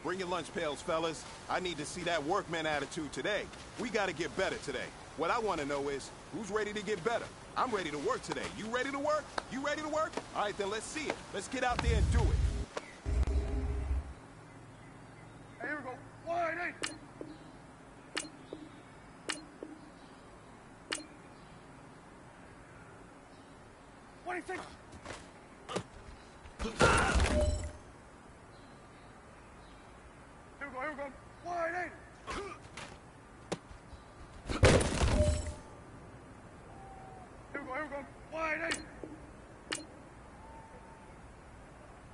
Bring your lunch pails, fellas. I need to see that workman attitude today. We gotta get better today. What I want to know is, who's ready to get better? I'm ready to work today. You ready to work? You ready to work? All right, then let's see it. Let's get out there and do it. Hey, here we go. Wide eight. What do you think? Here we go. Wide eight. Here we go. Wide eight.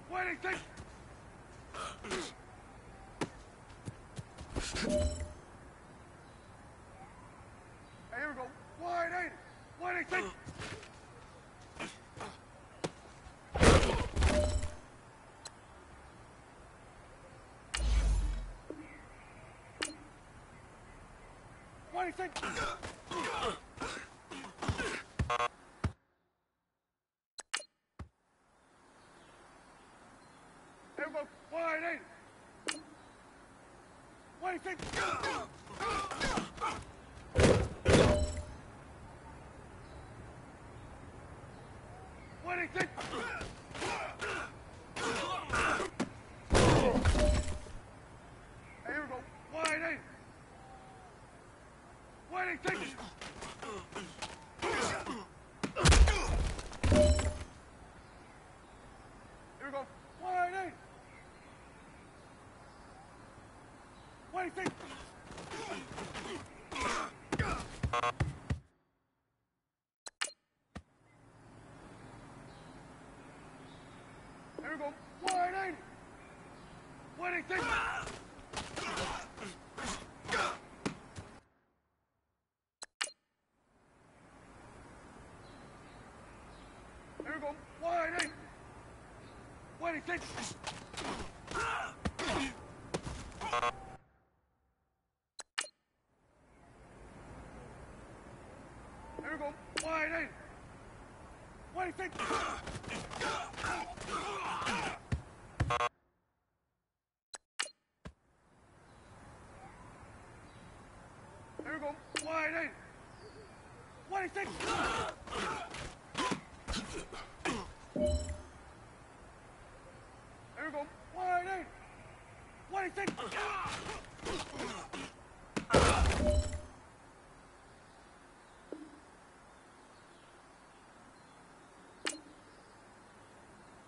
What do you think? Hey, here we go. Wide eight. What do you think? What do you think? Here we go. Wide eight. What do you think? What do you think? Hey, here we go. Wide eight. What do you think? Here we go. Wide eight. What do you think? Here we go. Wide eight. What do you think? Here we go. Wide eight. What do you think? Here we go. Wide eight. What do you think? Here we go. Wide eight. What do you think? Here we go. Wide eight. What do you think?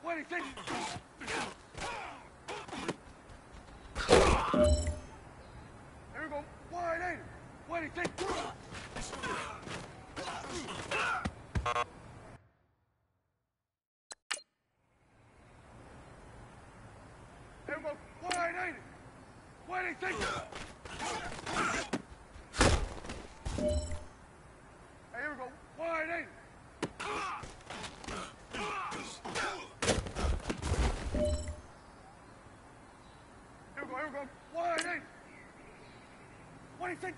What do you think? Here we go. Wide eight. What do you think? Here we go. Wide eight. What do you think? Hey, here we go. Wide eight. Here we go. Wide eight. What do you think?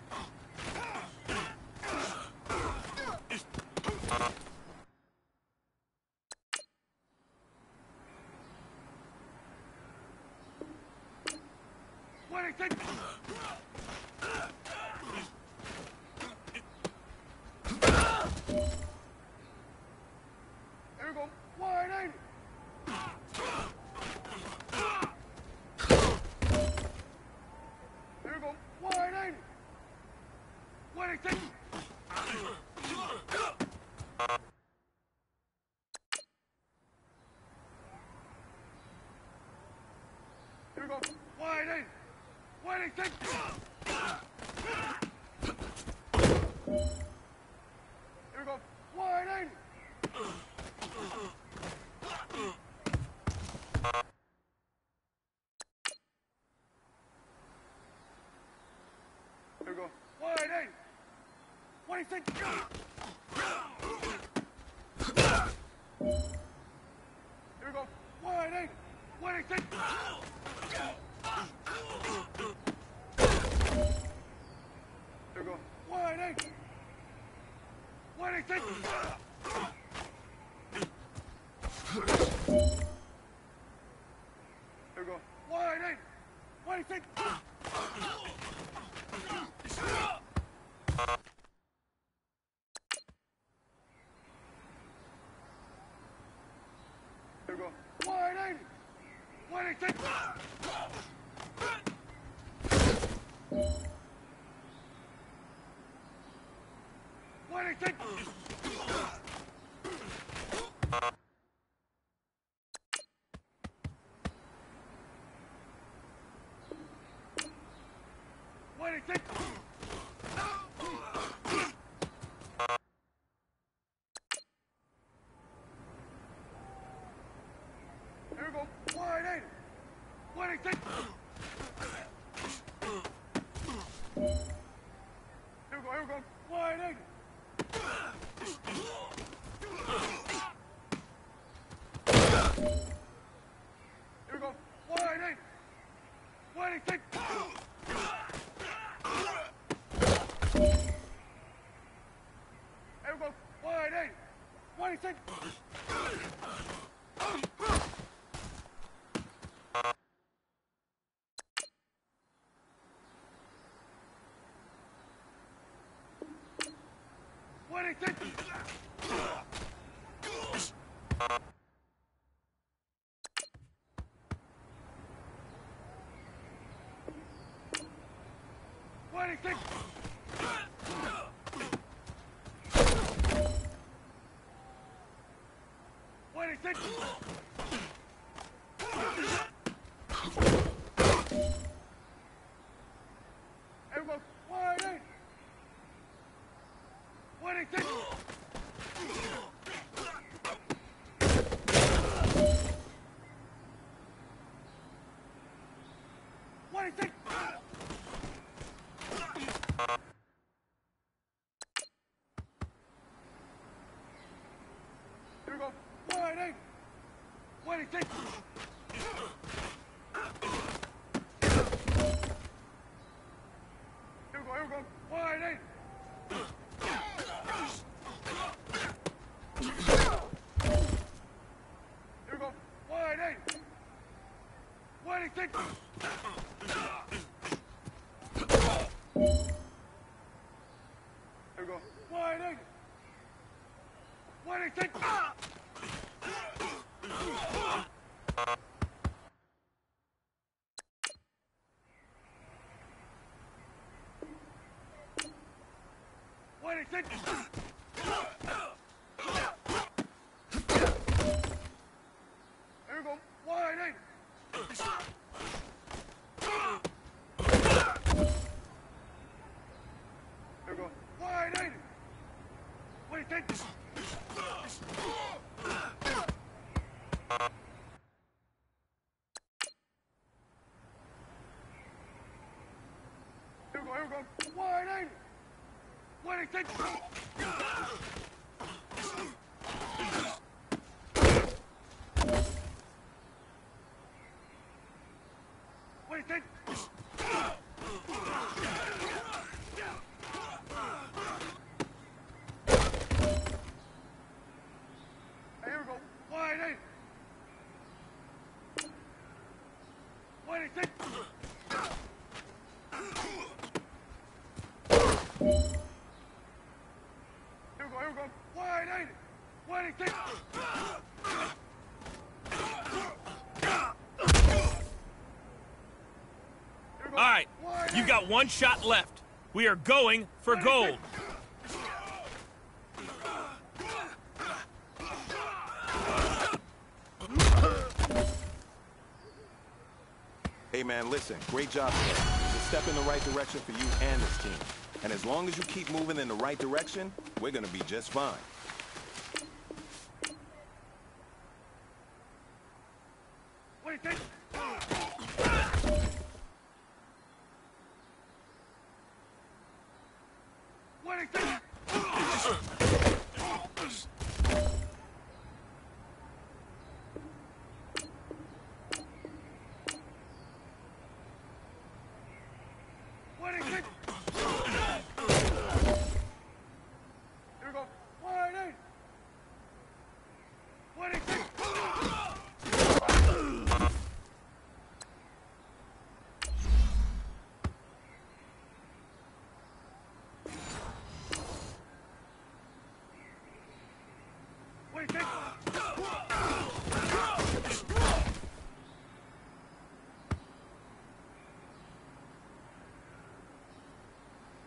What do you think? Here we go. Wide eight. we go. Wide in. Wide in. Take. Here we go. Wide in. Here we go. Wide in. 26. Here we go. Wide in. 26. Here we go. Wide in. 26. Here we go. Wide in. 26. Here we go. Wide in. 26. Here we go. Wide in. 26. Here we go. Here we go. Wide in. Here we go. Wide in. 26. Here we go. Wide in. 26. All right, you've got one shot left. We are going for gold. Hey, man, listen, great job today. It's a step in the right direction for you and this team. And as long as you keep moving in the right direction, we're gonna be just fine. What do you think? What do you think? What do you think? Here we go. Wide eight. What do you think? What do you think?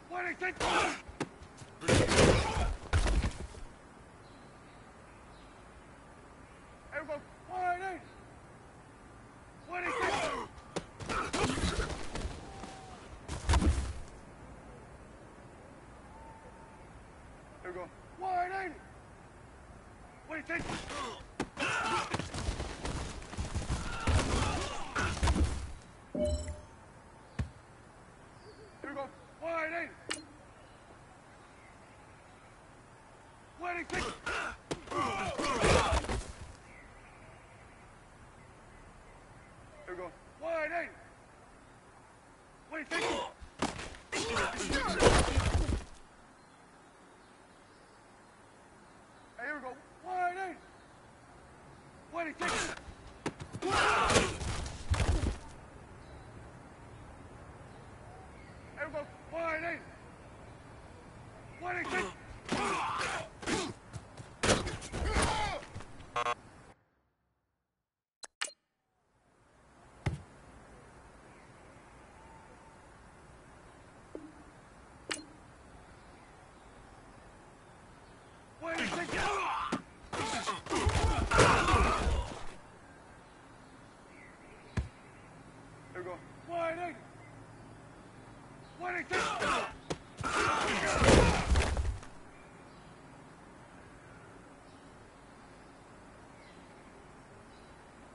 What do you think? Here we go. Wide eight. What do you think? Here we go. Wide eight. What do you think? Here we go. Wide eight. What do you think? Here we go. Wide eight. What do you think? Hey, here we go. Wide eight. What do you think? Here we go. Wide eight. What do you think? What do you think? Here we go. Wide eight. What do you think?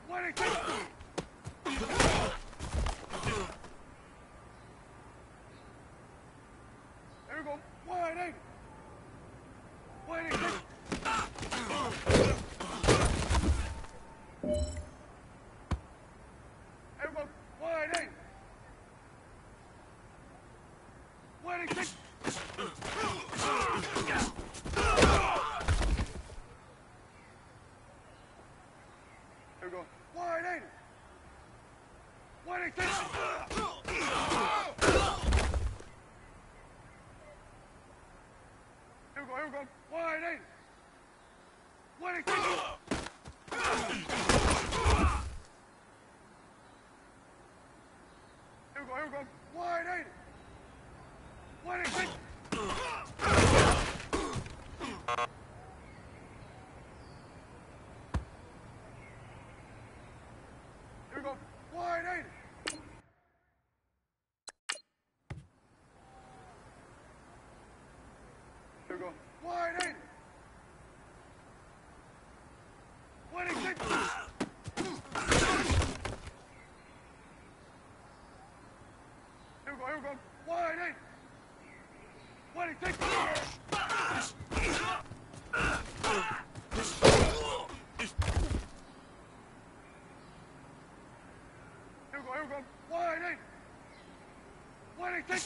What do you think? Here we go. Wide eight. What do you think? Here we go. Wide eight. What do you think? Here we go. Wide eight. What do you think? Here we go. Here we go. Wide eight. What do you think? Here we go. Here we go. Wide eight. What do you think? Here we go. Wide eight. Here we go. Wide eight. What do you think? Here we go. Here we go. Wide eight. What do you think? Here we go. Here we go. Wide eight. What do you think?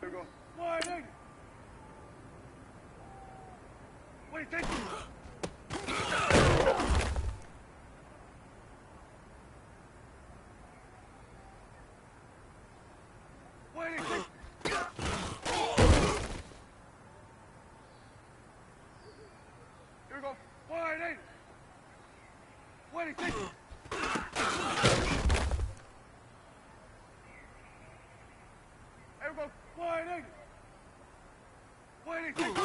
Here we go. Wide eight. What do you think? What do you think? Here we go. Wide eight. What do you think? Here we go. Wide eight. What do you think?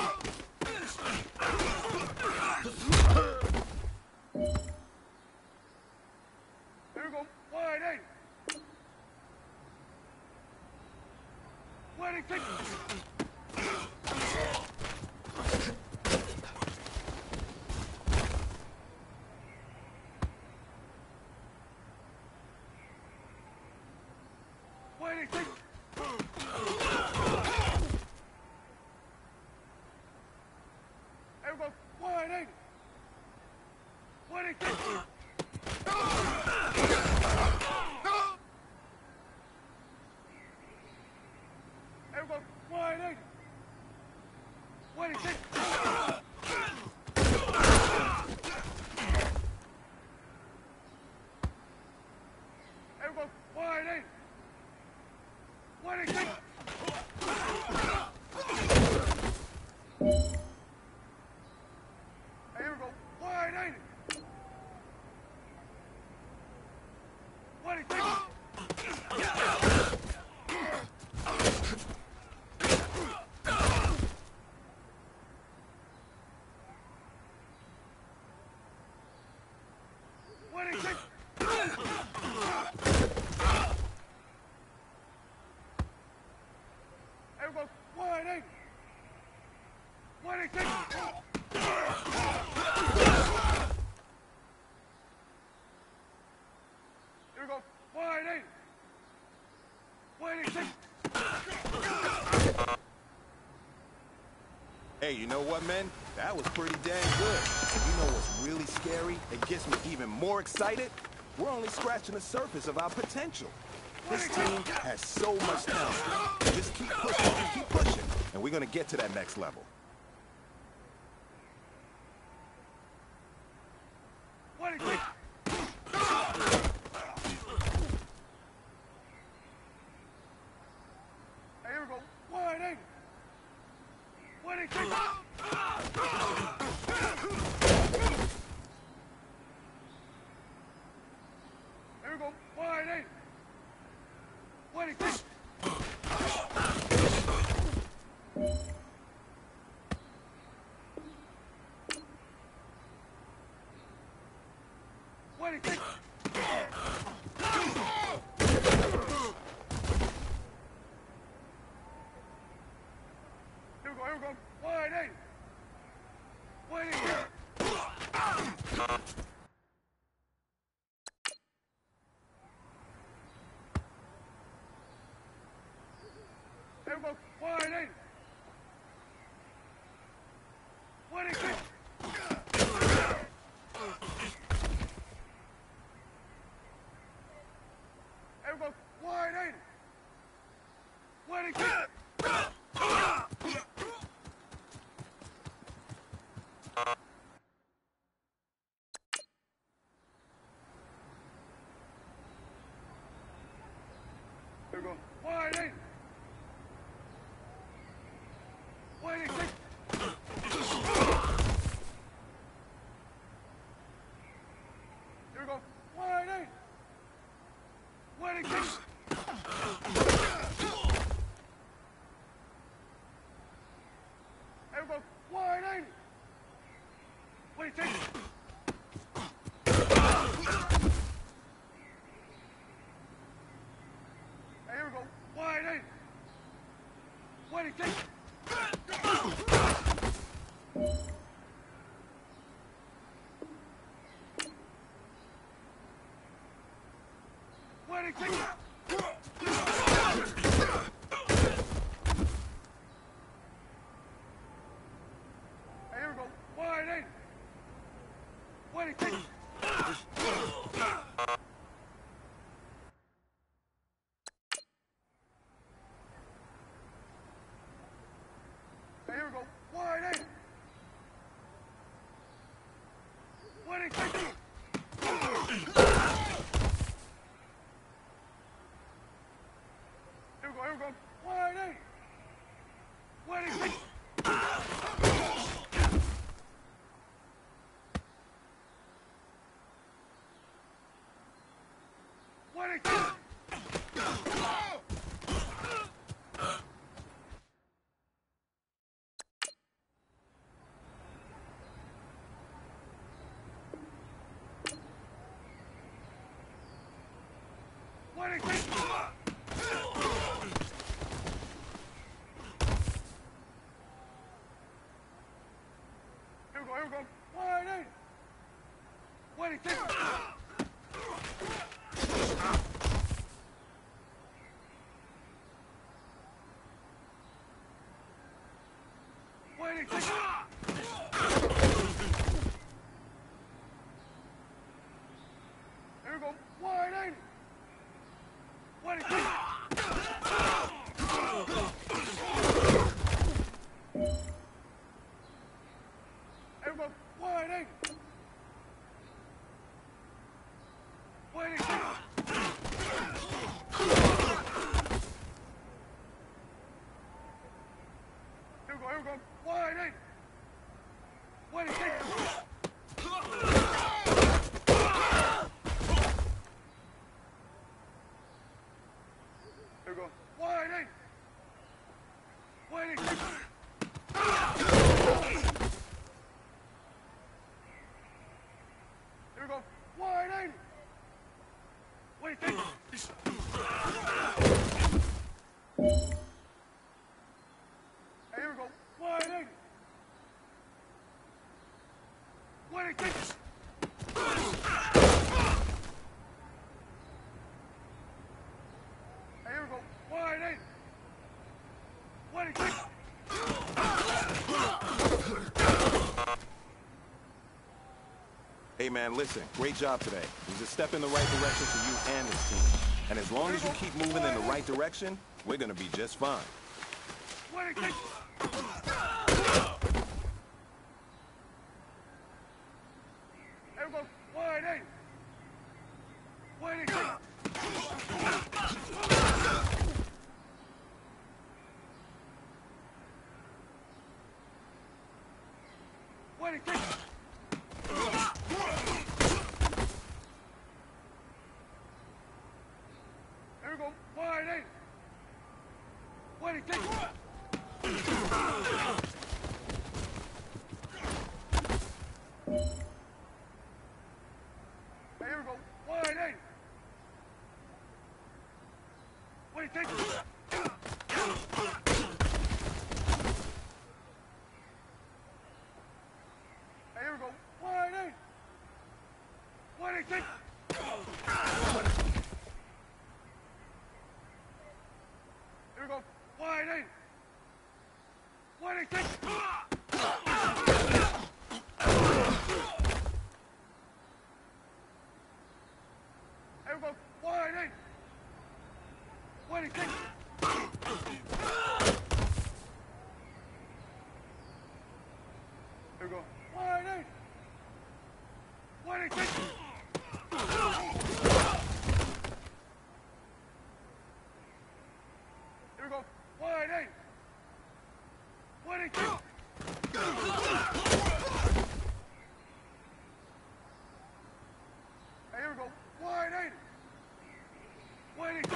26. Everyone, 180. 26. Everyone, 180. 26. Everyone, 180. 26. Hey, here we go. 180. 26. Everyone, 180. 26. Here we go. 180. 26. Hey, you know what, man? That was pretty damn good. And you know what's really scary? It gets me even more excited. We're only scratching the surface of our potential. This team has so much talent. Just keep pushing, and we're gonna get to that next level. 26. Hey, here we go. 180. 26. Here we go. 180. 26. Here we go. 180. 26. Here we go. 180. 26. Here we go. 180. 26. Here we go. 180. 26. Here we go. 180. 26. Here we go. 180. 26. Here we go. 180. 26. Here we go. 180. 26. Here we go. 180. 26. Here we go. 180. 26. 180. Here we go. 180. 180. Here we go. 180. 180. Here we go. 180. 180. Here we go. 180. 180. Here we go. 180. 180. Here we go. 180. 180. Here we go. 180. 180. Hey man, listen, great job today. It was a step in the right direction for you and this team. And as long as you keep moving in the right direction, we're gonna be just fine. 180. Here we go. 180. 180. Here we go. 180. 180. Here we go. 180. 180. Here we go. 180. 180. Here we go. 180. 180. Here we go. 180. 180. Here we go. 180. 180. Here we go. 180. 180. Here we go. 180. 180.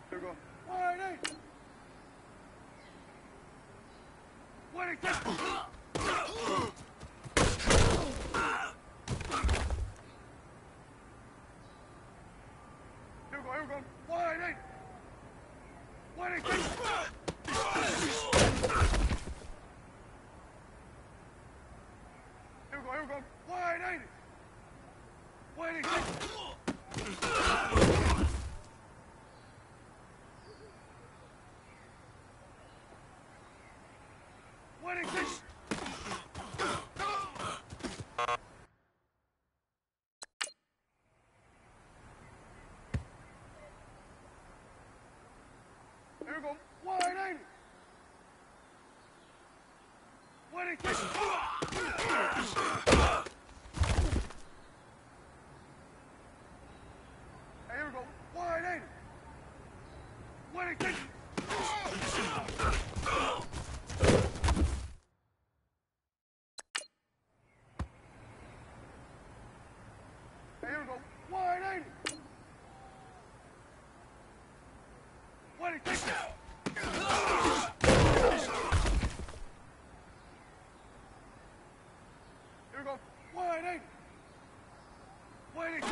Here we go. 180. 180. Here we go. 180. 180. Here we go. 180. 180. What is this? Here we go. 180. What is this? Here we go. 180. What is this? Here we go. 180. What is this? Here we go. 180. 180.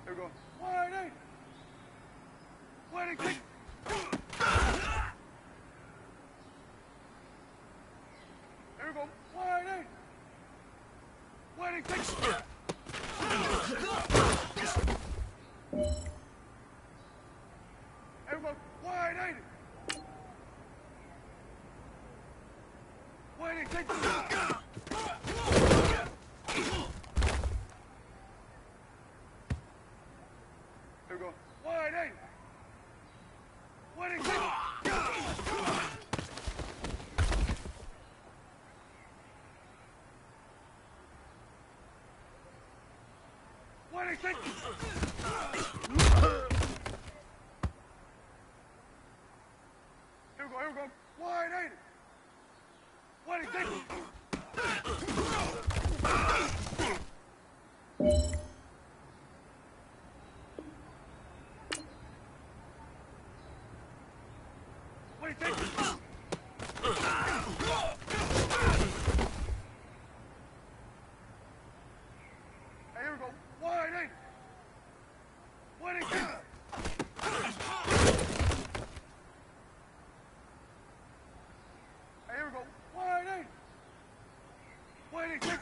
Here we go. 180. 180. Here we we go. Wide eight. Waiting six. Here we go. Wide eight. Waiting six. Here we go. Wide eight. Waiting six. Waiting six. Here we go. Wide eight. Waiting six. Waiting six. Hey, here we go. Wide eight. Waiting six. Hey, here we go. Wide eight. Waiting six.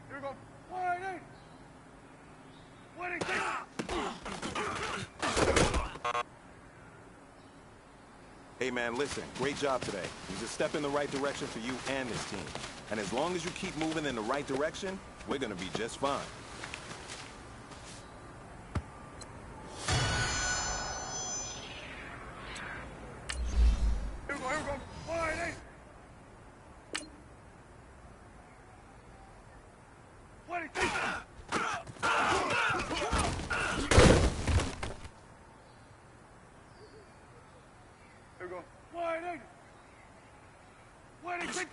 Here we go. Wide eight. Waiting six. Hey man, listen, great job today. It was a step in the right direction for you and this team. And as long as you keep moving in the right direction, we're gonna be just fine. Here we go. Wide eight. Waiting six. Here we go. Wide eight. Waiting six.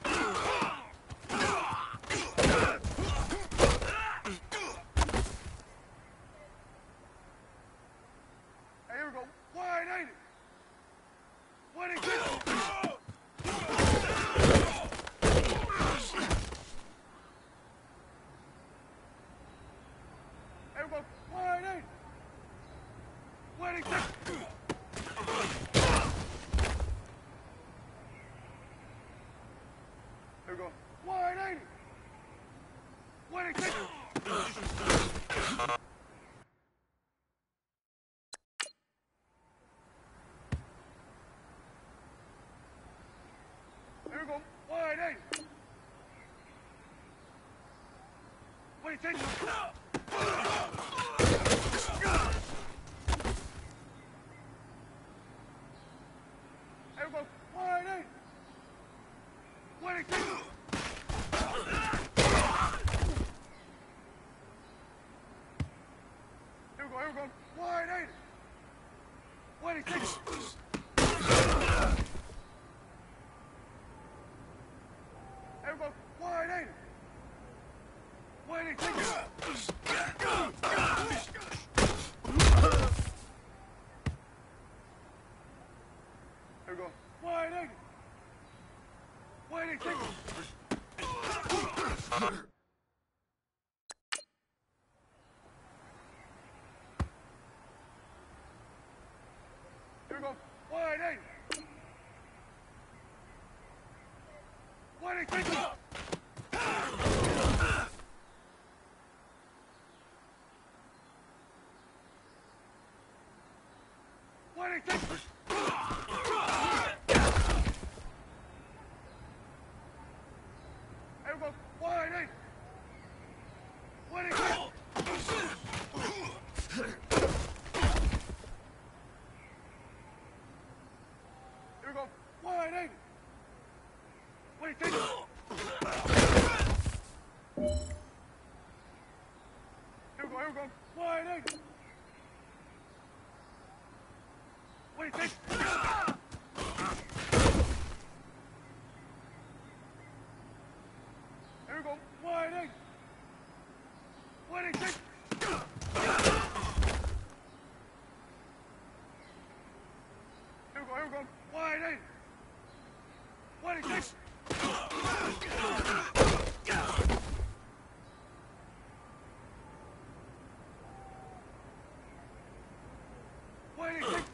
Hey, here we go. Wide eight. Waiting six. Here we go. Wide eight. Waiting six. Here we go. Wide eight. Waiting six. Here we go. Wide eight. Waiting six. Here we go. Wide eight. Waiting six. Here we go. Wide eight. Waiting six. Here we go. Wide eight. Waiting six. Here we go. Wide eight. Waiting six. Here we go. Wide eight. Waiting six. Waiting six. Here we go. Wide eight. Waiting six. Here we go. Wide eight. Waiting six. Here we go. Wide eight. Waiting six. Here we go. Wide eight. Waiting six. Here we go. Wide eight. Waiting six. Waiting six.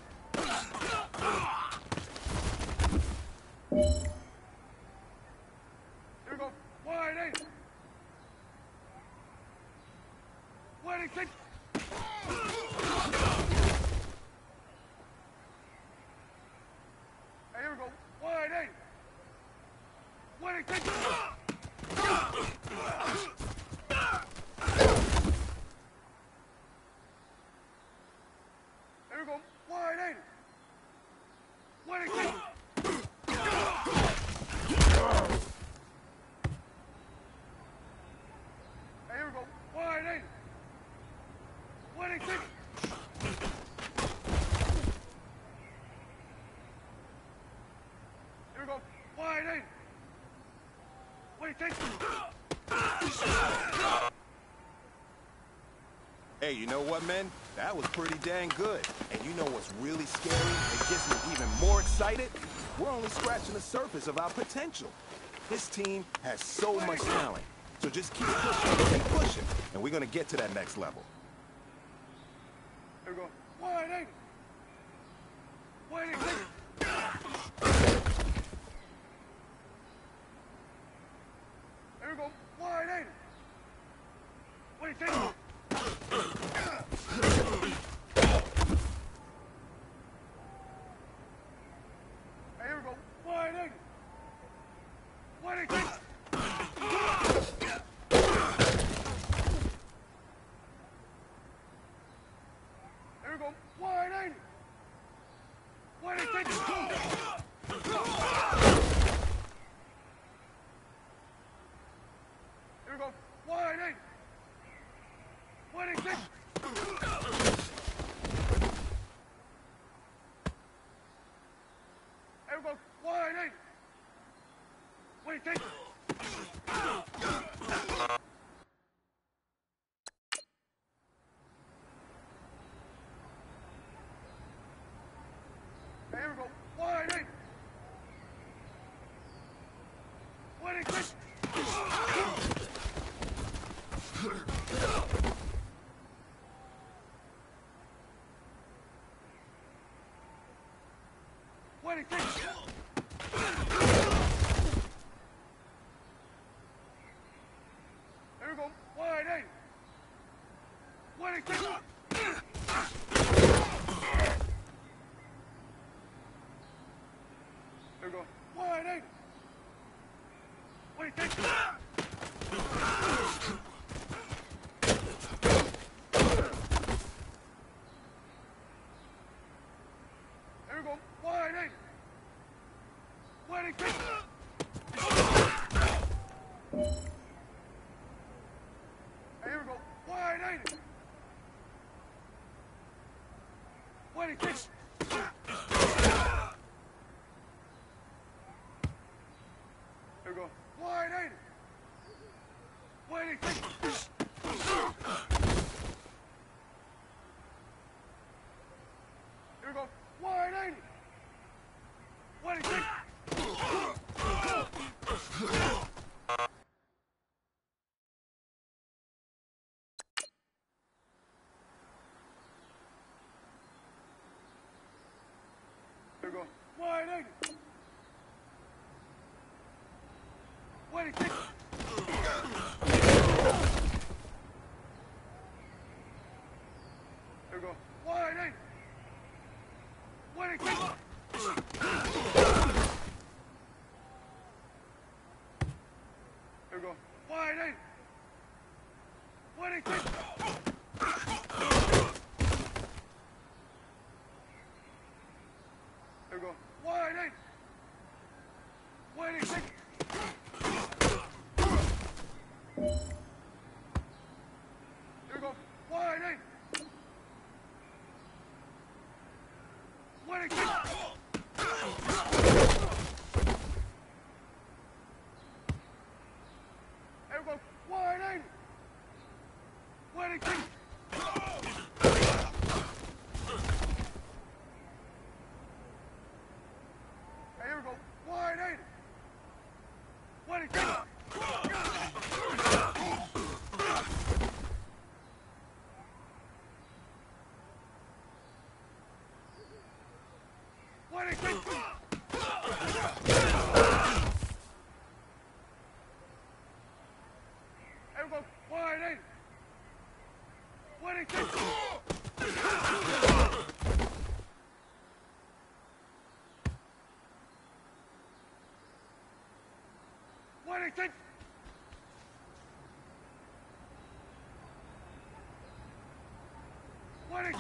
26. Hey, here we go. Wide 8. 26. Here we go. Wide 8. 26. Hey, here we go. Wide 8. 26. Here we go. Wide 8. 26. Hey, you know what, men? That was pretty dang good. And you know what's really scary and gets me even more excited? We're only scratching the surface of our potential. This team has so much talent. So just keep pushing, and we're gonna get to that next level. Here we go. Wide 8. 26. Here we go. Wide 8. 26. Hey, here we go. Wide 8. 26. Here we go. Wide 8. 26. Here we go. Wide 8. 26. Here we go. Wide 8. 26. Here we go. Wide 8. 26. Here we go. Wide 8. 26. Here we go. Wide 8. 26. Here we go. Wide 8. 26. Here we go. Wide 8. 26. Here we go. Wide 8. 26. Here we go. Wide 8. 26. Here we go. Wide 8. 26. Here we go. Wide 8. 26. Here we go. Wide 8. 26. Here we go. Wide 8. 26. Here we go. Wide 8. 26. Here we go. Wide 8. 26. Here we go. Wide 8. 26. Here we go. Wide 8. Here we go. Wide eight. Wide eight.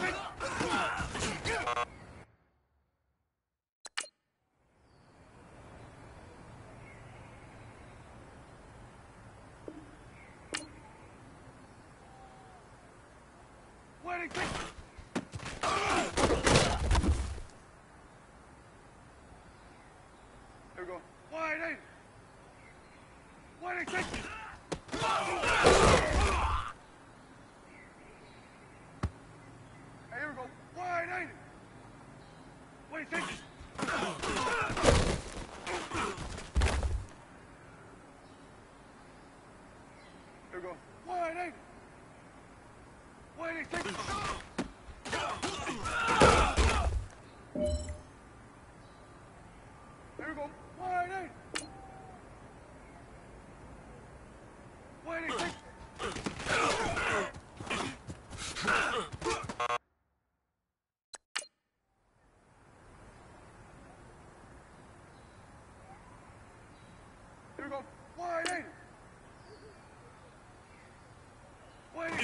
Hey, here we go. Wide eight. Wide eight. Here we go. Wide eight. Wide eight. Here we go. Wide eight. Wide eight. Here we go. Wide eight. Wide eight. Here we go. Wide eight. Wide eight.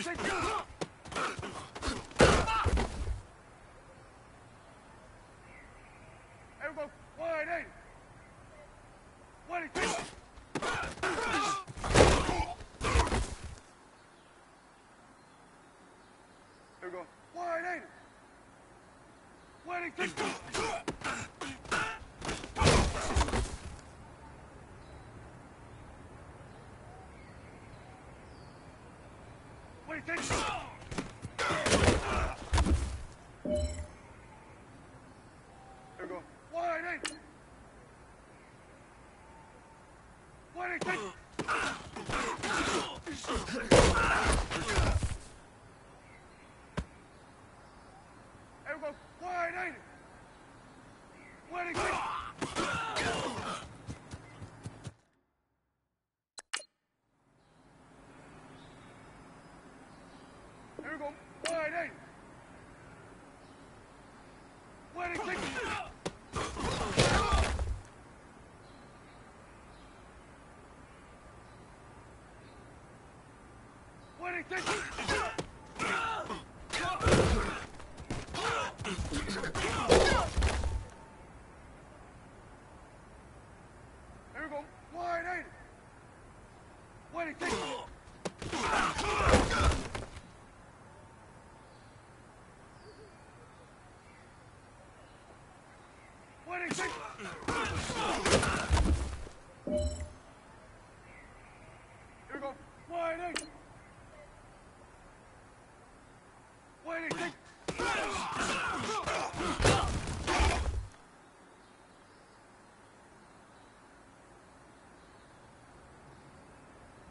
Here we go. Wide eight. Wide eight. Wide eight. Here we go. Wide eight. Wide eight. Here we go. Wide eight. Wide eight. Here we go. Wide eight. Wide eight. Wide eight. Here we go. Wide eight. Wide eight. Wide eight. Here we go. Wide eight. Wide eight.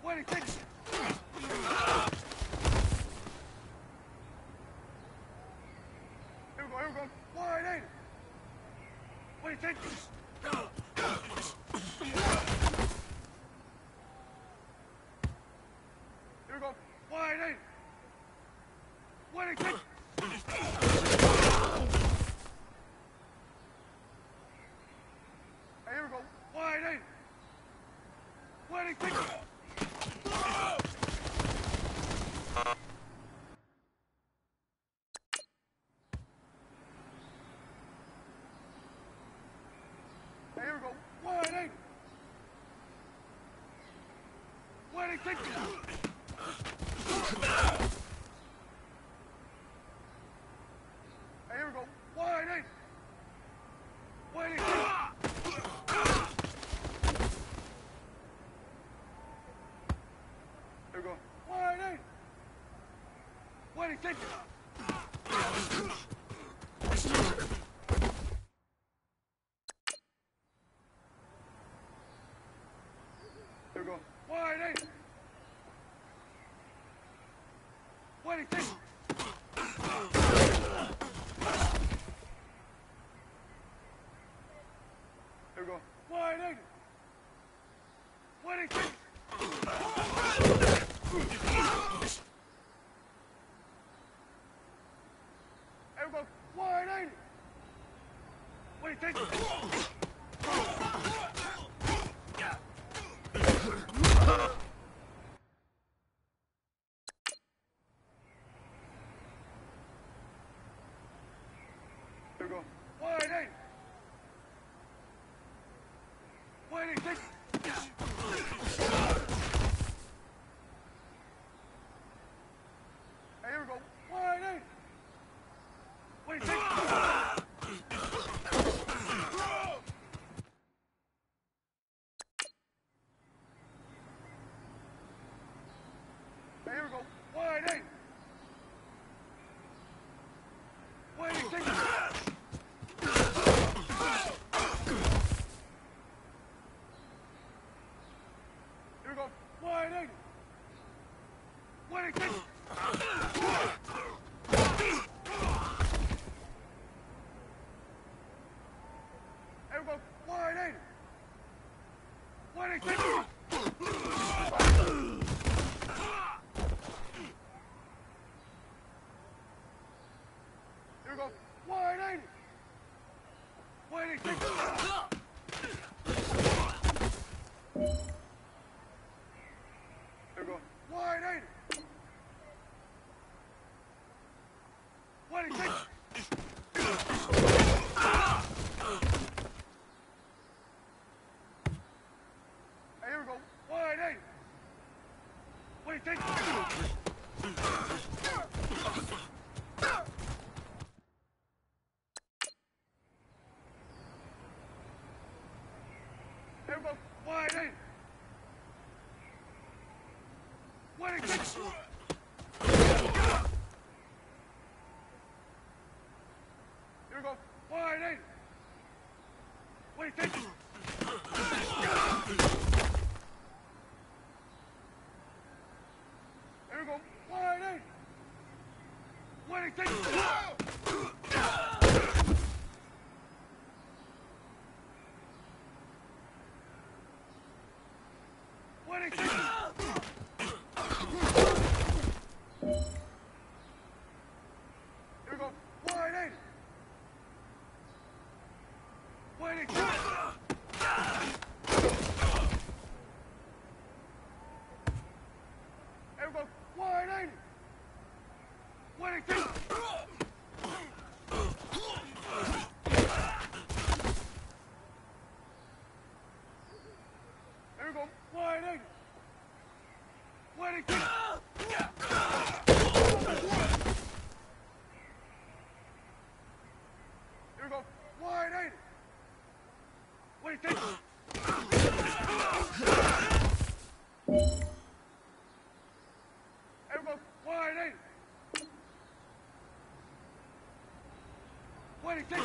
Wide eight. Here we go. Here we go. Wide eight. Wide eight. Here we go. Wide eight. Wide eight. Hey, here we go. Wide eight. Wide eight. Hey, here we go. Wide eight. Wide eight. Hey, here we go. Wide eight. Wide eight. Here we go. Wide eight. Wide eight. Here we go. Wide eight. Wide eight. Here we go. Wide eight. Wide eight. we go. 180. What do you think? Here we go. 180. 186. Hey, here we go. 180. 186. Hey, here we go. 180. 186. Here we go. 180. 186. Here we go. 180. 186. Here we go. 180. 186. Here we go. 180. 186. Hey, here we go. 180. 186. Here we go. 180. 186. Here we go. 180. 186. Here we go. 180. 186. Here we go. 180. 186. Here we go. 180. 186. Here we go. 180. 186. Here we go. 180. 186.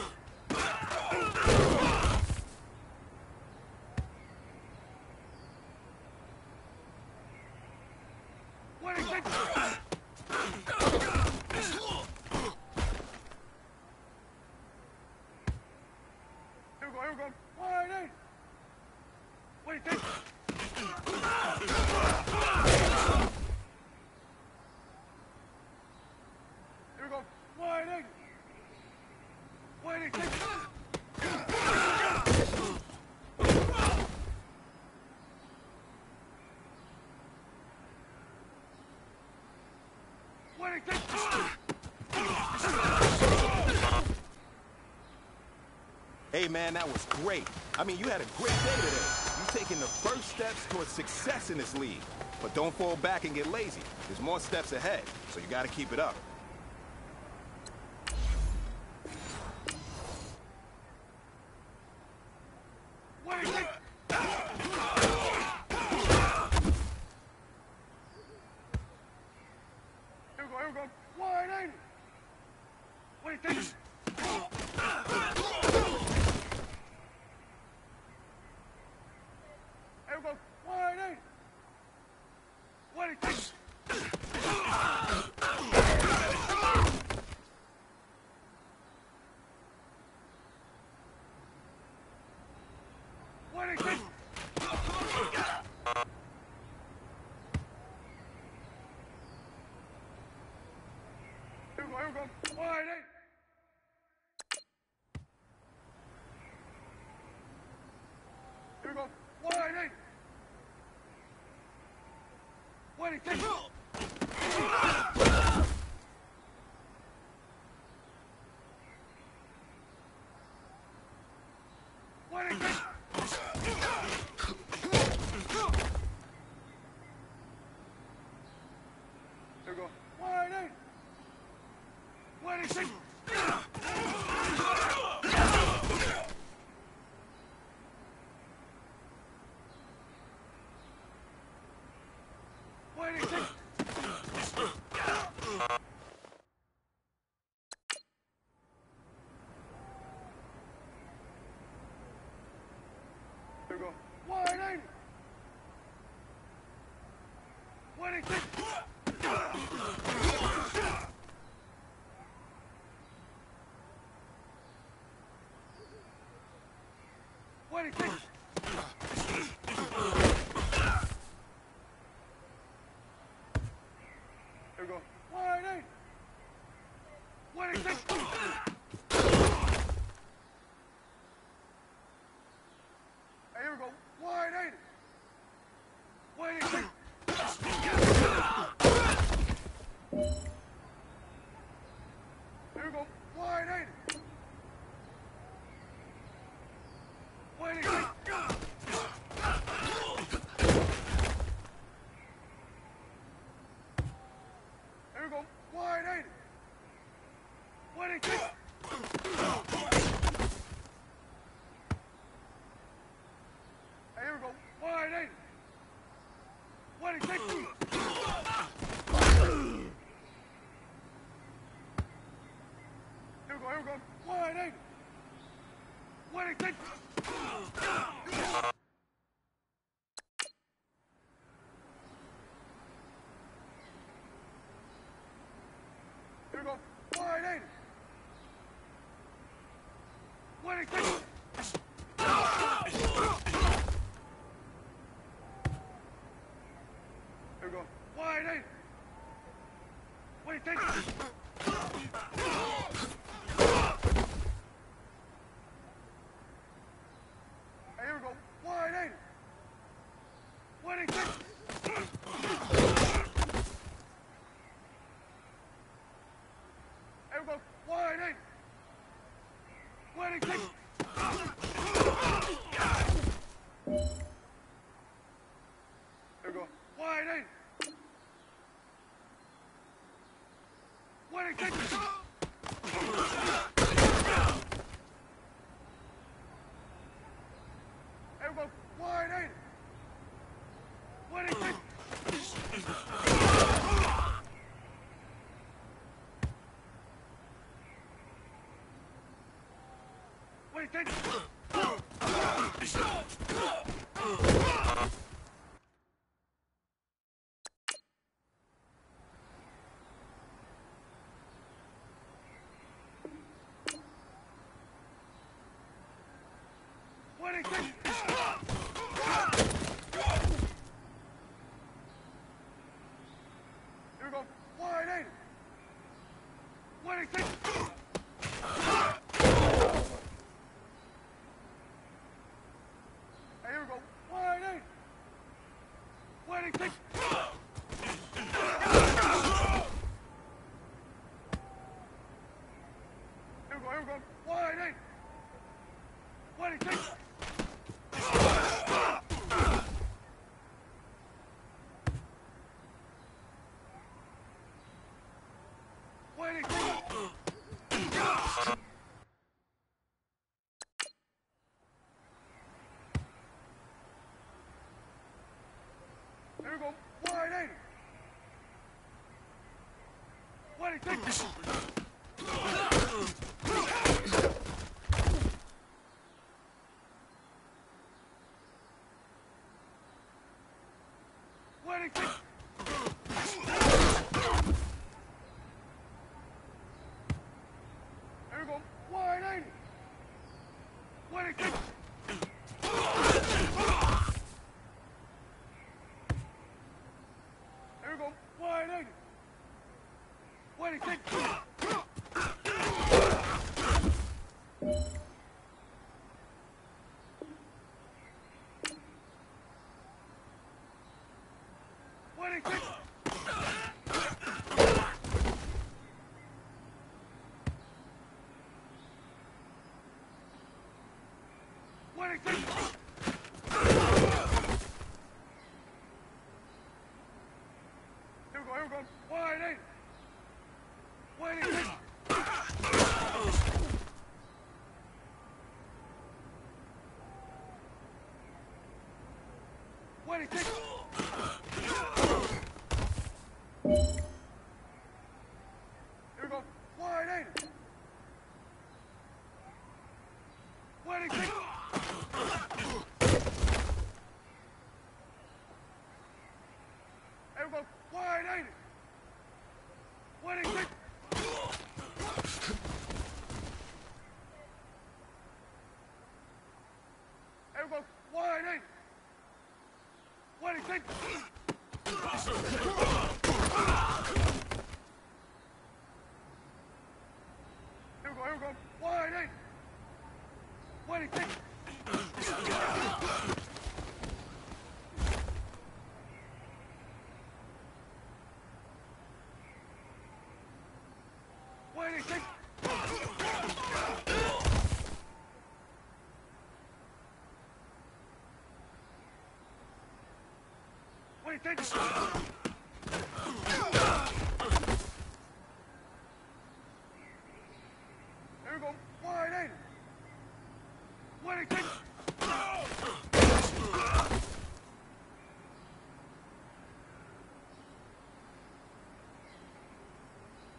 Here we go. 180. 186. Here we go. 180. 186. Here we go. 180. 186. Hey, man, that was great. I mean, you had a great day today. You're taking the first steps towards success in this league. But don't fall back and get lazy. There's more steps ahead, so you gotta keep it up. Here we go. 180. 186. Here we go. 180. 186. Here we go. 180. 186. 186. There we go. 180. 186. 186. There we go. 180. 186. 186. There we go. 180. 186. Hey, here we go. 180. 186. Here we go. 180. 186. Here we go. 180. 186. Hey, here we go. 180. 186. Here we go. Here we go. 180. 186. Here we go. 180. 186. Here we go. 180. 186. Hey, here we go. 180. 186. Here we go. 180. 186. Here we go. 180. 186. Here we go. 180. 186. Wait, take it. What is this? Here we go. 180. What is this? Here we go. 180. What is this? Here we go. Here we go. 180. What is this? What is this? Here we go. 180. What is this? What is this? Here we go. 180. What is this? Here we go. 180. What is this? What is this? What do you think? Here we go, here we go. Wide eight. What do you think? What do you think? Here we go. Wide eight. What do you think? Here we go. Wide eight. What do you think? Here we go. Wide eight. What do you think? Here we go, here we go. Wide eight. What do you think? What do you think? What do you think? Here we go. Wide eight. What do you think?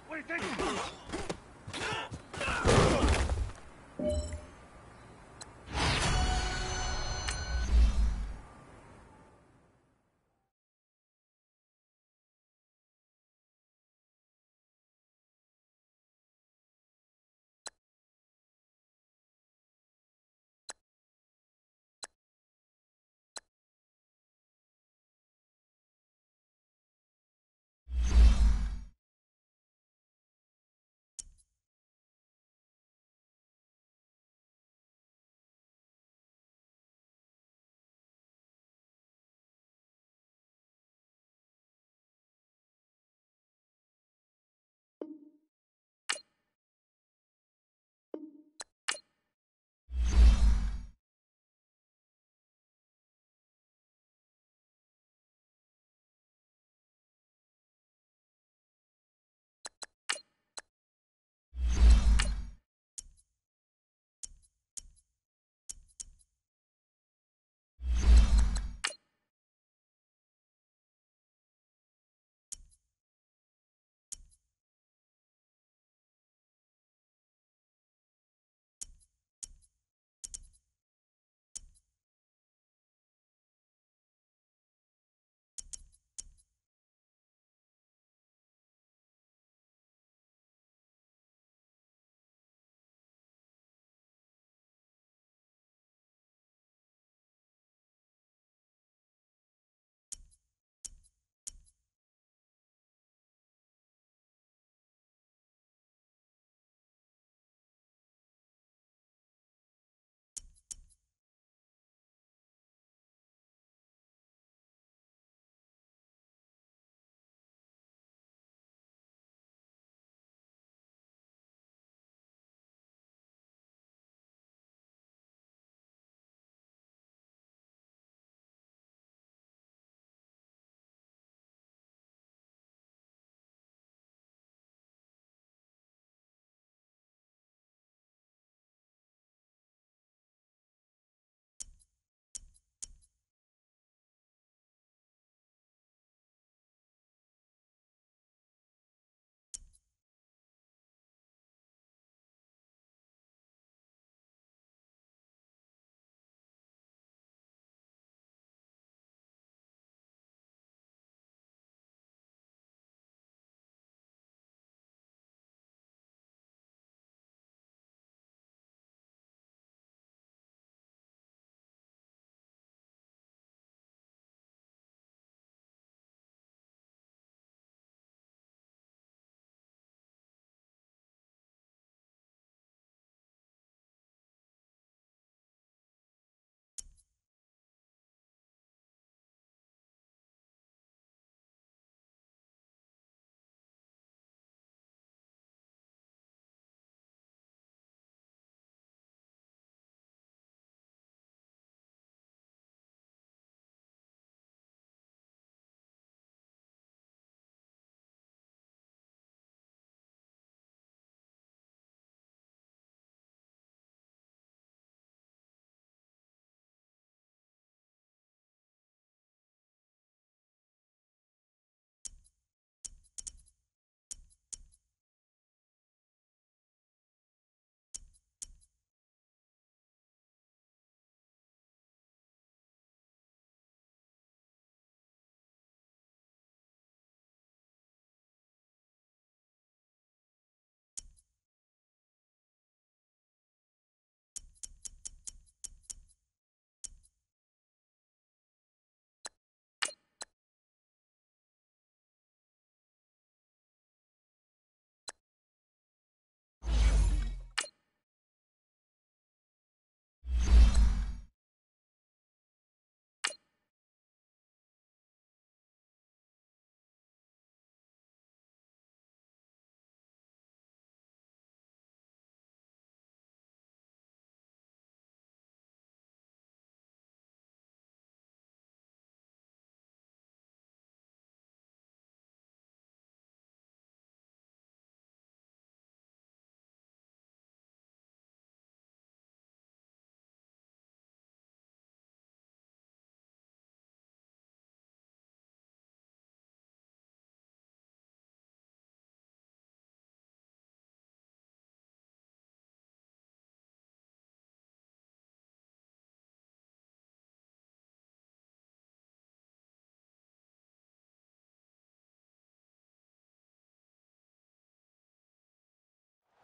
What do you think?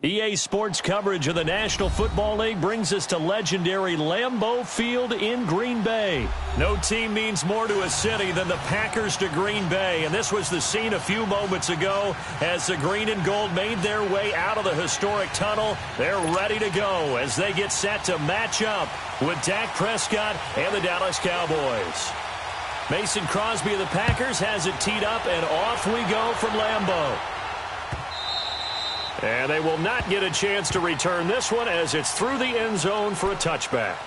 EA Sports coverage of the National Football League brings us to legendary Lambeau Field in Green Bay. No team means more to a city than the Packers to Green Bay, and this was the scene a few moments ago as the green and gold made their way out of the historic tunnel. They're ready to go as they get set to match up with Dak Prescott and the Dallas Cowboys. Mason Crosby of the Packers has it teed up, and off we go from Lambeau. And they will not get a chance to return this one as it's through the end zone for a touchback.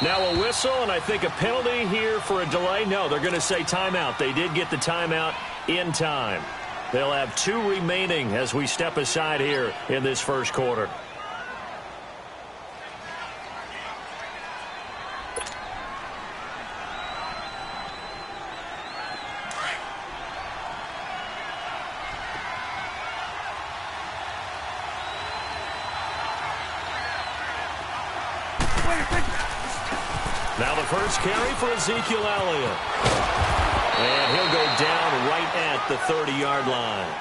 Now a whistle, and I think a penalty here for a delay. No, they're going to say timeout. They did get the timeout in time. They'll have 2 remaining as we step aside here in this first quarter. Now the first carry for Ezekiel Elliott. And he'll go down right at the 30-yard line.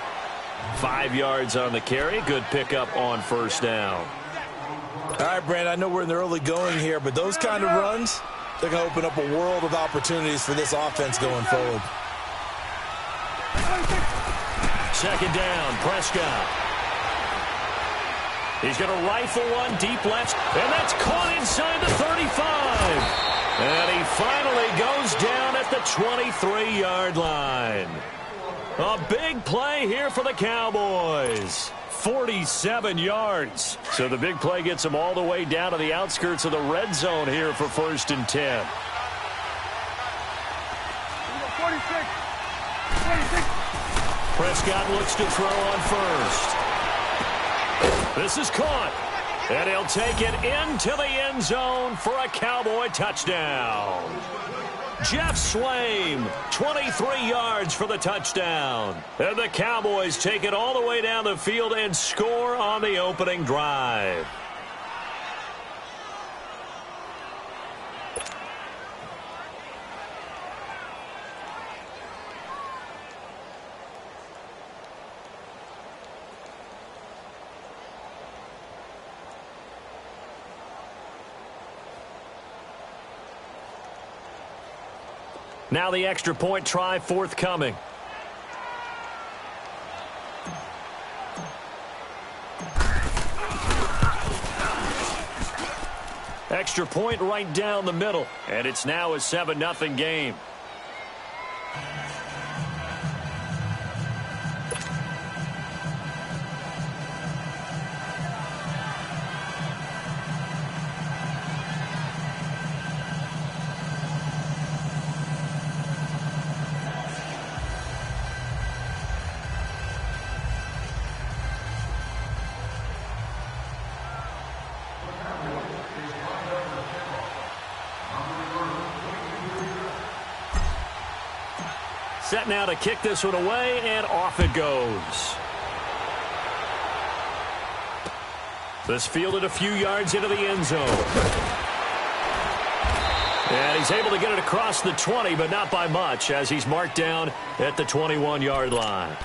5 yards on the carry. Good pickup on first down. All right, Brandon, I know we're in the early going here, but those kind of runs, they're going to open up a world of opportunities for this offense going forward. Second down, Prescott. He's going to rifle one deep left, and that's caught inside the 35. And he finally goes down at the 23-yard line. A big play here for the Cowboys. 47 yards. So the big play gets them all the way down to the outskirts of the red zone here for 1st and 10. 46. Prescott looks to throw on first. This is caught, and he'll take it into the end zone for a Cowboy touchdown. Jeff Swaim, 23 yards for the touchdown. And the Cowboys take it all the way down the field and score on the opening drive. Now the extra point try forthcoming. Extra point right down the middle, and it's now a 7-0 game. Set now to kick this one away, and off it goes. This fielded a few yards into the end zone. And he's able to get it across the 20, but not by much, as he's marked down at the 21-yard line.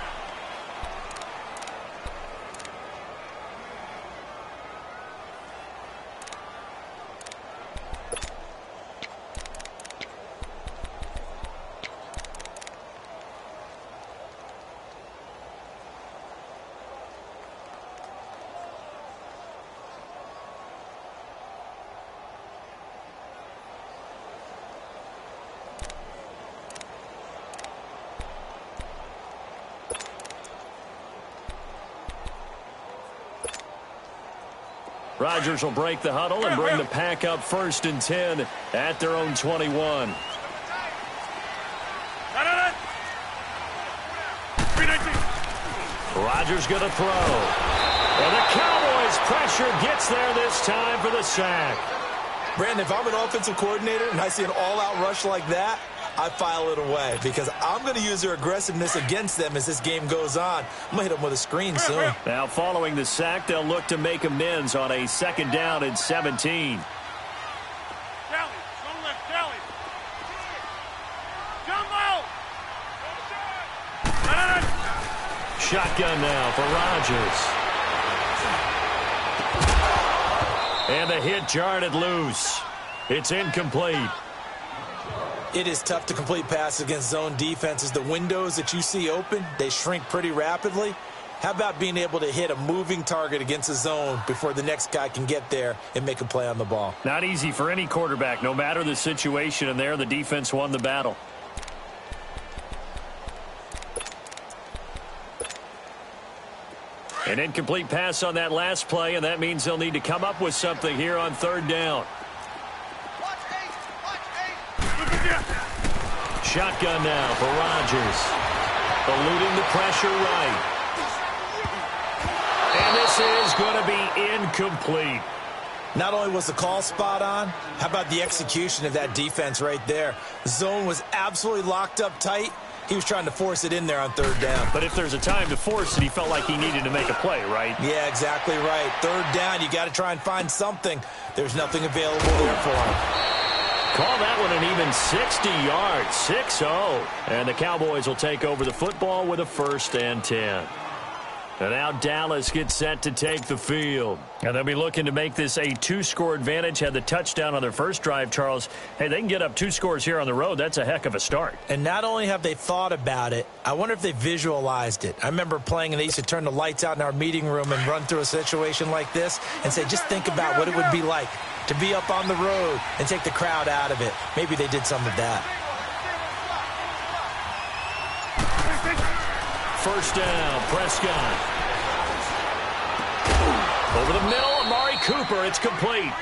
Rodgers will break the huddle and bring the Pack up 1st and 10 at their own 21. Rodgers going to throw. And the Cowboys pressure gets there this time for the sack. Brandon, if I'm an offensive coordinator and I see an all-out rush like that, I file it away because I'm going to use their aggressiveness against them as this game goes on. I'm going to hit them with a screen soon. Now, following the sack, they'll look to make amends on a 2nd down and 17. Shotgun now for Rodgers. And the hit jarred it loose. It's incomplete. It is tough to complete passes against zone defenses. The windows that you see open, they shrink pretty rapidly. How about being able to hit a moving target against a zone before the next guy can get there and make a play on the ball? Not easy for any quarterback, no matter the situation, and there the defense won the battle. An incomplete pass on that last play, and that means they'll need to come up with something here on 3rd down. Shotgun now for Rodgers. Eluding the pressure right. And this is going to be incomplete. Not only was the call spot on, how about the execution of that defense right there? The zone was absolutely locked up tight. He was trying to force it in there on 3rd down. But if there's a time to force it, he felt like he needed to make a play, right? Yeah, exactly right. 3rd down, you got to try and find something. There's nothing available there for him. Call that one an even 60 yards, 6-0. And the Cowboys will take over the football with a 1st and 10. And now Dallas gets set to take the field. And they'll be looking to make this a 2-score advantage. Had the touchdown on their first drive, Charles. Hey, they can get up 2 scores here on the road. That's a heck of a start. And not only have they thought about it, I wonder if they visualized it. I remember playing, and they used to turn the lights out in our meeting room and run through a situation like this and say, just think about what it would be like to be up on the road and take the crowd out of it. Maybe they did some of that. 1st down, Prescott. Over the middle, Amari Cooper, it's complete.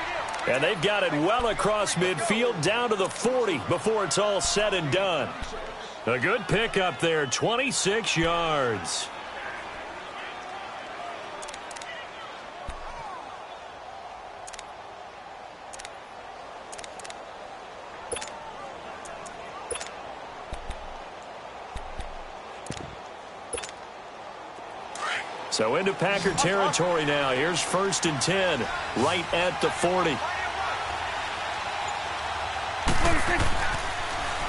And they've got it well across midfield, down to the 40 before it's all said and done. A good pickup there, 26 yards. So into Packer territory now. Here's 1st and 10, right at the 40.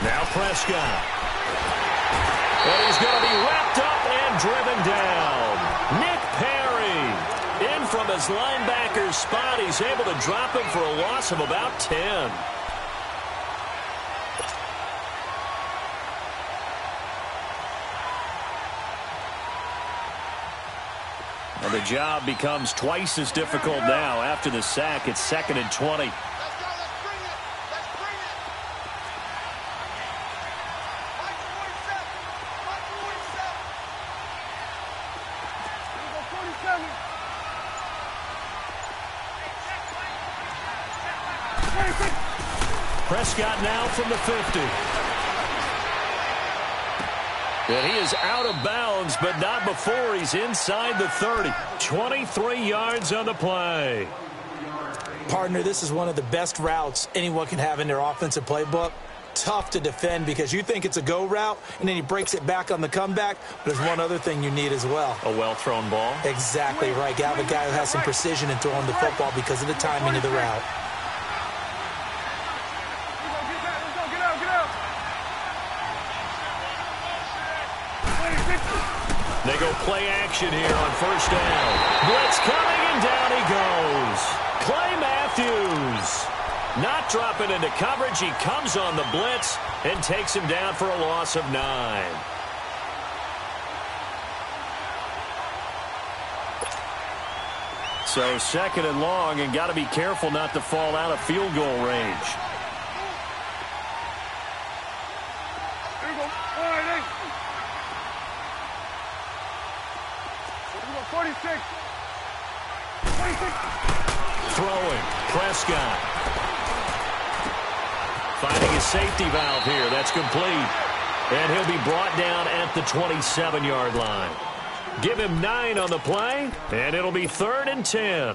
Now Prescott. And he's going to be wrapped up and driven down. Nick Perry in from his linebacker spot. He's able to drop him for a loss of about 10. And the job becomes twice as difficult now after the sack. It's 2nd and 20. Let's bring it. Prescott now from the 50. And he is out of bounds, but not before he's inside the 30. 23 yards on the play. Partner, this is one of the best routes anyone can have in their offensive playbook. Tough to defend because you think it's a go route, and then he breaks it back on the comeback. But there's one other thing you need as well. A well-thrown ball. Exactly right. You have a guy who has some precision in throwing the football because of the timing of the route. They go play action here on 1st down. Blitz coming, and down he goes. Clay Matthews not dropping into coverage. He comes on the blitz and takes him down for a loss of 9. So 2nd and long, and got to be careful not to fall out of field goal range. Here we go. 46. Throwing. Prescott. Finding his safety valve here. That's complete. And he'll be brought down at the 27-yard line. Give him 9 on the play, and it'll be 3rd and 10.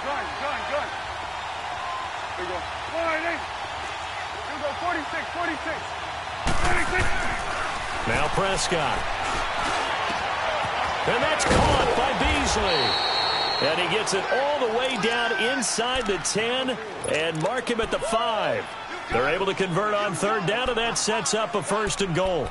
Gun. There you go. 188. Here we go. 46. Now Prescott. And that's caught by Beasley. And he gets it all the way down inside the 10 and mark him at the 5. They're able to convert on 3rd down, and that sets up a 1st and goal.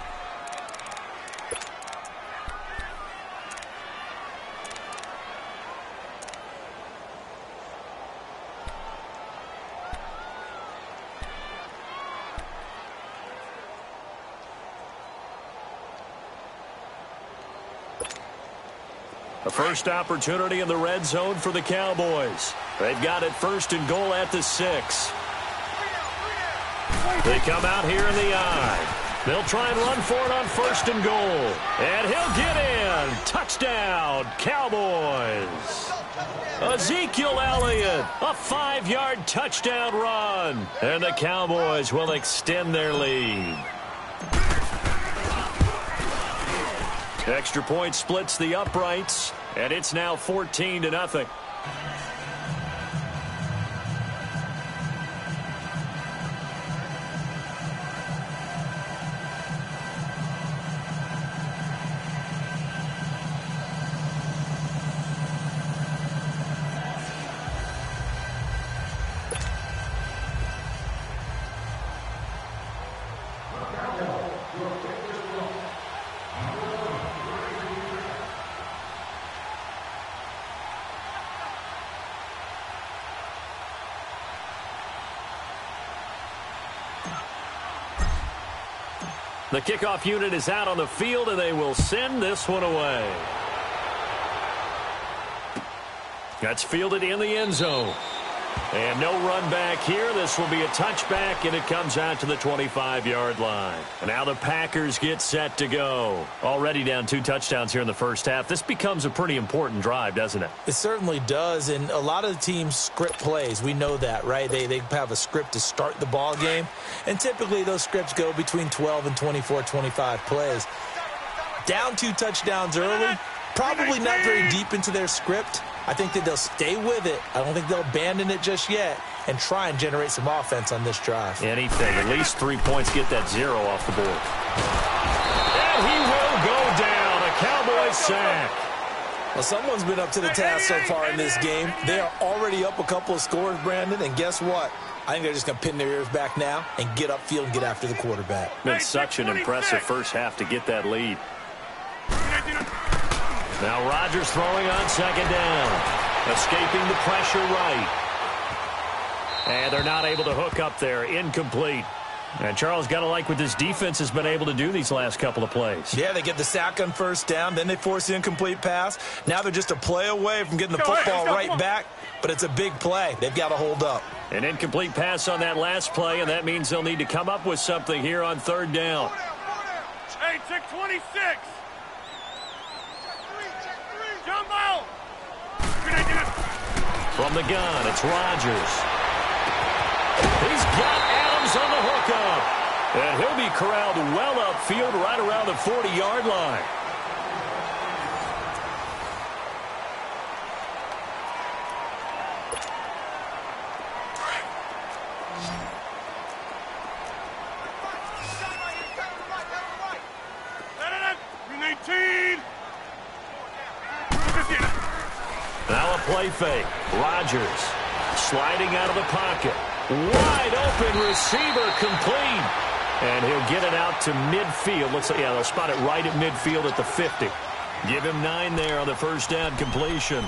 A first opportunity in the red zone for the Cowboys. They've got it 1st and goal at the 6. They come out here in the I. They'll try and run for it on 1st and goal. And he'll get in. Touchdown, Cowboys. Ezekiel Elliott, a 5-yard touchdown run. And the Cowboys will extend their lead. Extra point splits the uprights, and it's now 14-0. The kickoff unit is out on the field, and they will send this one away. That's fielded in the end zone. And no run back here. This will be a touchback, and it comes out to the 25-yard line. And now the Packers get set to go. Already down 2 touchdowns here in the first half. This becomes a pretty important drive, doesn't it? It certainly does, and a lot of the teams script plays. We know that, right? They have a script to start the ball game, and typically those scripts go between 12 and 24, 25 plays. Down 2 touchdowns early, probably not very deep into their script. I think that they'll stay with it. I don't think they'll abandon it just yet and try and generate some offense on this drive. Anything. At least 3 points. Get that 0 off the board. And he will go down. A Cowboys sack. Well, someone's been up to the task so far in this game. They are already up a couple of scores, Brandon, and guess what? I think they're just going to pin their ears back now and get upfield and get after the quarterback. Been such an impressive first half to get that lead. Now Rodgers throwing on 2nd down. Escaping the pressure right. And they're not able to hook up there. Incomplete. And Charles, got to like what this defense has been able to do these last couple of plays. Yeah, they get the sack on 1st down. Then they force the incomplete pass. Now they're just a play away from getting the football right back. But it's a big play. They've got to hold up. An incomplete pass on that last play, and that means they'll need to come up with something here on 3rd down. Hey, check 26. Jumbo! From the gun, it's Rodgers. He's got Adams on the hookup. And he'll be corralled well upfield right around the 40-yard line. Now a play fake. Rodgers sliding out of the pocket. Wide open receiver complete. And he'll get it out to midfield. Looks like, yeah, they'll spot it right at midfield at the 50. Give him 9 there on the 1st down completion.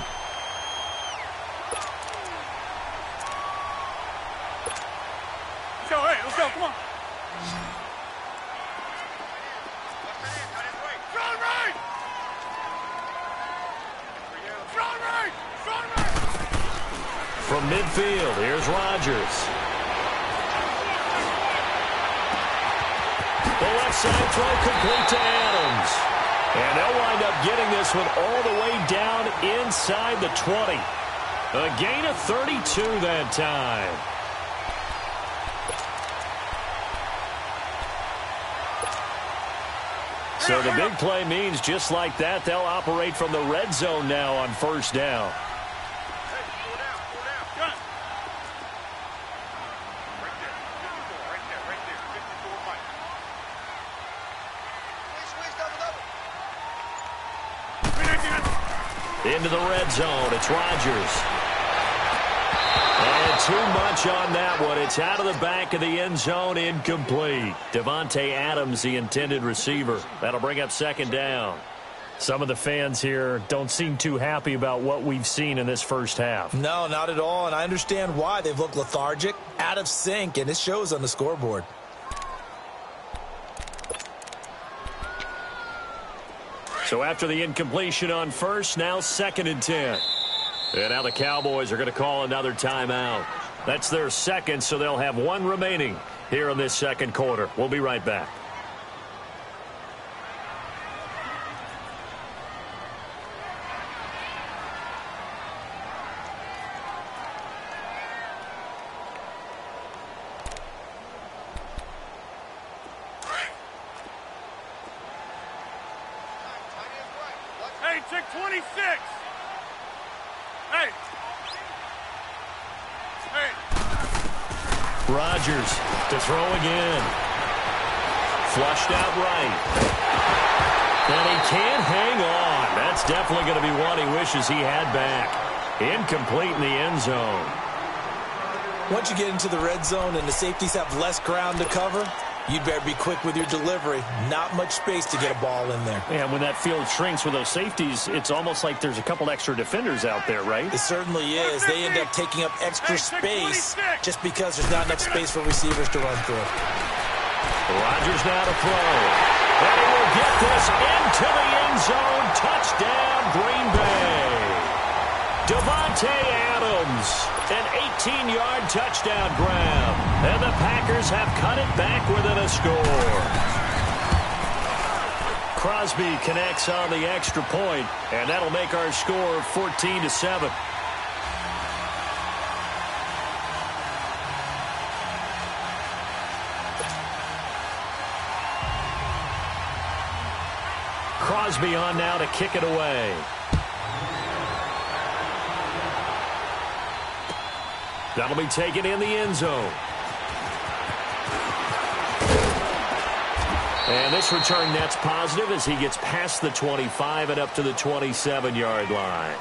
Let's go, come on. From midfield, here's Rodgers. The left side throw complete to Adams. And they'll wind up getting this one all the way down inside the 20. A gain of 32 that time. So the big play means just like that, they'll operate from the red zone now on first down. Into the red zone, it's Rodgers. And too much on that one. It's out of the back of the end zone, incomplete. Devontae Adams, the intended receiver. That'll bring up second down. Some of the fans here don't seem too happy about what we've seen in this first half. No, not at all, and I understand why. They've looked lethargic, out of sync, and it shows on the scoreboard. So after the incompletion on first, now 2nd and 10. And now the Cowboys are going to call another timeout. That's their second, so they'll have one remaining here in this second quarter. We'll be right back. Hey, check 26. Hey. Hey. Rodgers to throw again. Flushed out right. And he can't hang on. That's definitely going to be one he wishes he had back. Incomplete in the end zone. Once you get into the red zone and the safeties have less ground to cover, you'd better be quick with your delivery. Not much space to get a ball in there. And when that field shrinks with those safeties, it's almost like there's a couple extra defenders out there, right? It certainly is. They end up taking up extra space just because there's not enough space for receivers to run through. Rodgers now to throw. And he will get this into the end zone. Touchdown, Green Bay. Devontae Adams, an 18-yard touchdown grab. And the Packers have cut it back within a score. Crosby connects on the extra point, and that'll make our score 14-7. Crosby on now to kick it away. That'll be taken in the end zone. And this return net's positive as he gets past the 25 and up to the 27-yard line.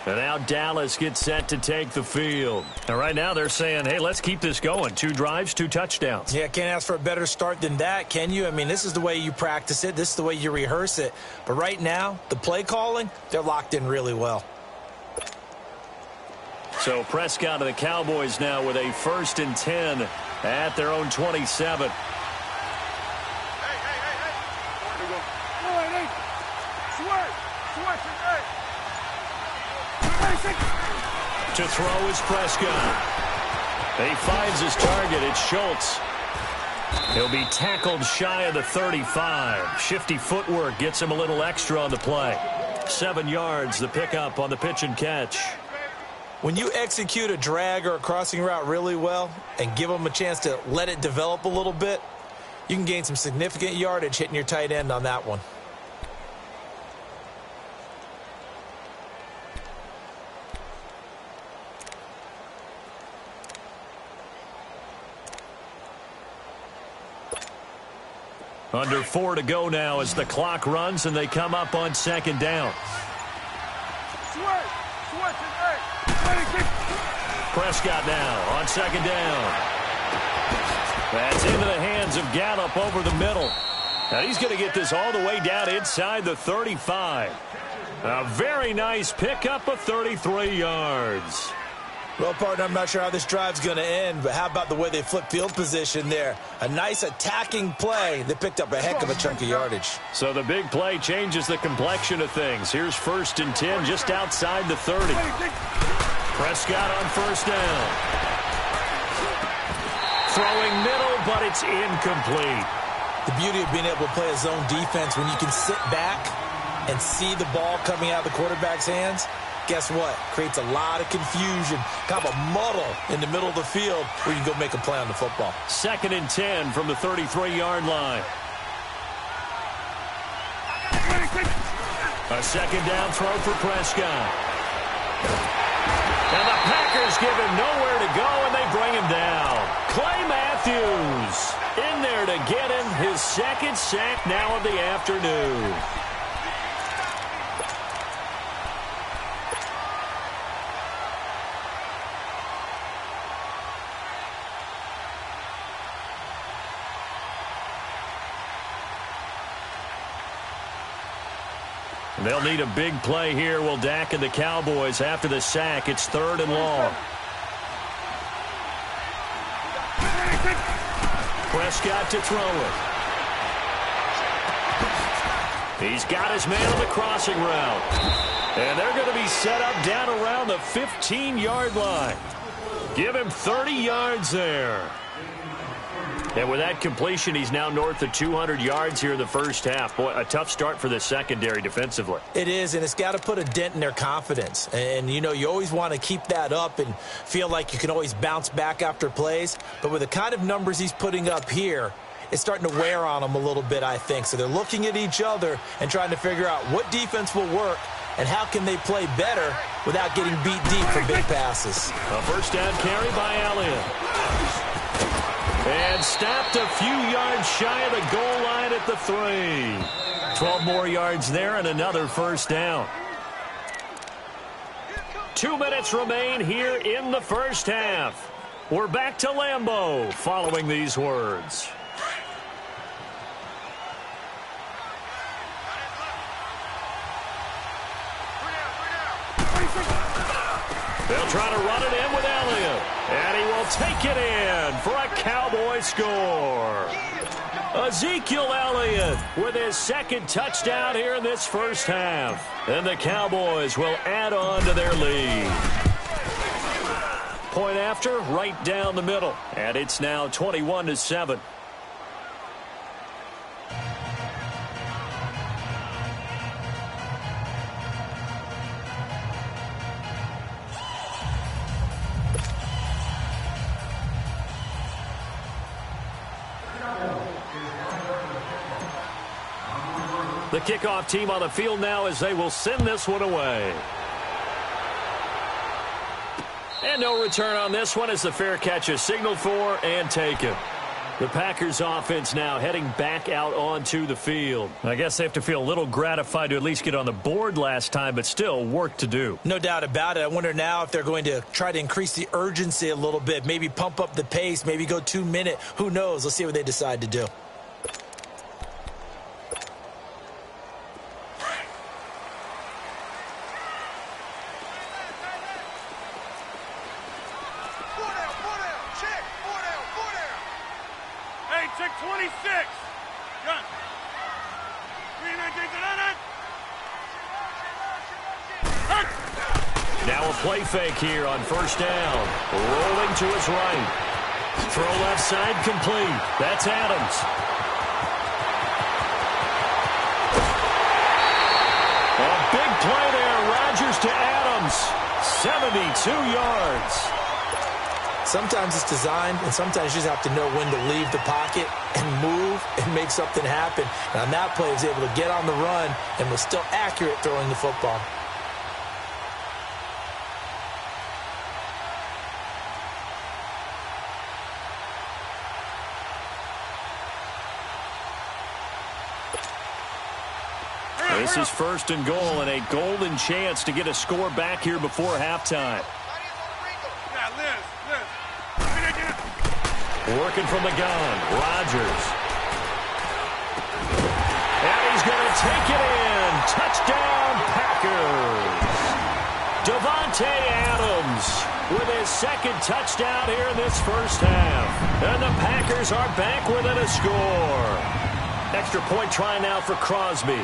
And now Dallas gets set to take the field. And right now they're saying, hey, let's keep this going. 2 drives, 2 touchdowns. Yeah, can't ask for a better start than that, can you? I mean, this is the way you practice it. This is the way you rehearse it. But right now, the play calling, they're locked in really well. So Prescott of the Cowboys now with a 1st and 10 at their own 27. To throw is Prescott. He finds his target. It's Schultz. He'll be tackled shy of the 35. Shifty footwork gets him a little extra on the play. 7 yards, the pickup on the pitch and catch. When you execute a drag or a crossing route really well and give them a chance to let it develop a little bit, you can gain some significant yardage hitting your tight end on that one. Under 4 to go now as the clock runs and they come up on 2nd down. Prescott now on 2nd down. That's into the hands of Gallup over the middle. And he's going to get this all the way down inside the 35. A very nice pickup of 33 yards. Well, partner, I'm not sure how this drive's going to end, but how about the way they flip field position there? A nice attacking play. They picked up a heck of a chunk of yardage. So the big play changes the complexion of things. Here's 1st and 10 just outside the 30. Prescott on 1st down. Throwing middle, but it's incomplete. The beauty of being able to play a zone defense when you can sit back and see the ball coming out of the quarterback's hands, guess what? Creates a lot of confusion, kind of a muddle in the middle of the field where you can go make a play on the football. 2nd and 10 from the 33-yard line. A 2nd down throw for Prescott. And the Packers give him nowhere to go, and they bring him down. Clay Matthews in there to get him his 2nd sack now of the afternoon. They'll need a big play here, will Dak and the Cowboys after the sack. It's 3rd and long. Prescott to throw it. He's got his man on the crossing route. And they're going to be set up down around the 15-yard line. Give him 30 yards there. And with that completion, he's now north of 200 yards here in the first half. Boy, a tough start for the secondary defensively. It is, and it's got to put a dent in their confidence. And, you know, you always want to keep that up and feel like you can always bounce back after plays. But with the kind of numbers he's putting up here, it's starting to wear on them a little bit, I think. So they're looking at each other and trying to figure out what defense will work and how can they play better without getting beat deep for big passes. A first down carry by Elliott. And stopped a few yards shy of the goal line at the 3. 12 more yards there and another first down. 2 minutes remain here in the first half. We're back to Lambeau following these words. They'll try to run it in with Elliott. And he will take it in for a Cowboy score. Ezekiel Elliott with his 2nd touchdown here in this first half. And the Cowboys will add on to their lead. Point after, right down the middle. And it's now 21-7. The kickoff team on the field now as they will send this one away. And no return on this one as the fair catch is signaled for and taken. The Packers offense now heading back out onto the field. I guess they have to feel a little gratified to at least get on the board last time, but still work to do. No doubt about it. I wonder now if they're going to try to increase the urgency a little bit, maybe pump up the pace, maybe go 2-minute. Who knows? Let's see what they decide to do. Check 26. Gun. Now a play fake here on first down. Rolling to his right. Throw left side complete. That's Adams. A big play there. Rodgers to Adams. 72 yards. Sometimes it's designed, and sometimes you just have to know when to leave the pocket and move and make something happen. And on that play, he was able to get on the run and was still accurate throwing the football. This is 1st and goal and a golden chance to get a score back here before halftime. Working from the gun, Rodgers. And he's going to take it in. Touchdown, Packers. Davante Adams with his 2nd touchdown here in this first half. And the Packers are back within a score. Extra point try now for Crosby.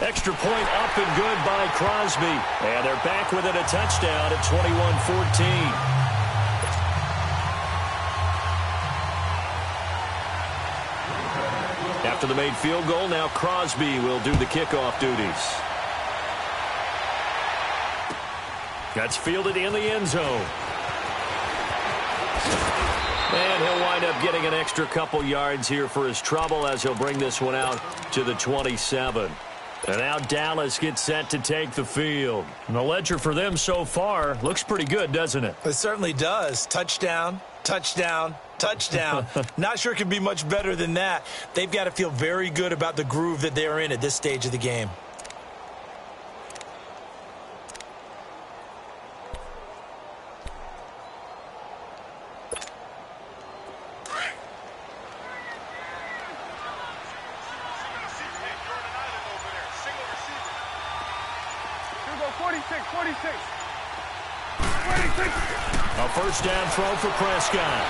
Extra point up and good by Crosby. And they're back within a touchdown at 21-14. After the made field goal, now Crosby will do the kickoff duties. That's fielded in the end zone. And he'll wind up getting an extra couple yards here for his trouble as he'll bring this one out to the 27. And now Dallas gets set to take the field. And the ledger for them so far looks pretty good, doesn't it? It certainly does. Touchdown, touchdown, touchdown. Not sure it can be much better than that. They've got to feel very good about the groove that they're in at this stage of the game. A first down throw for Prescott.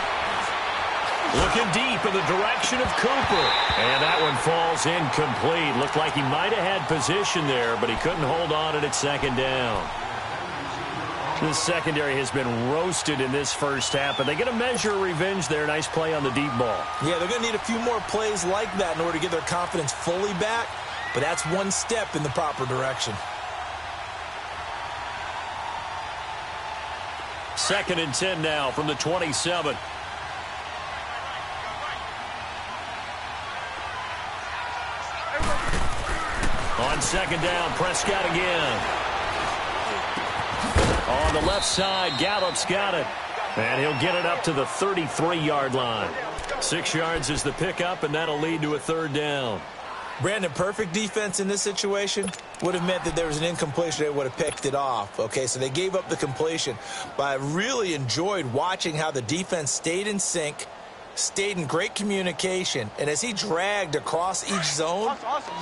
Looking deep in the direction of Cooper. And that one falls incomplete. Looked like he might have had position there, but he couldn't hold on at second down. The secondary has been roasted in this first half, but they get a measure of revenge there. Nice play on the deep ball. Yeah, they're going to need a few more plays like that in order to get their confidence fully back, but that's one step in the proper direction. 2nd and 10 now from the 27. On second down, Prescott again. On the left side, Gallup's got it. And he'll get it up to the 33-yard line. 6 yards is the pickup, and that'll lead to a third down. Brandon, perfect defense in this situation would have meant that there was an incompletion. They would have picked it off. Okay, so they gave up the completion. But I really enjoyed watching how the defense stayed in sync, stayed in great communication. And as he dragged across each zone,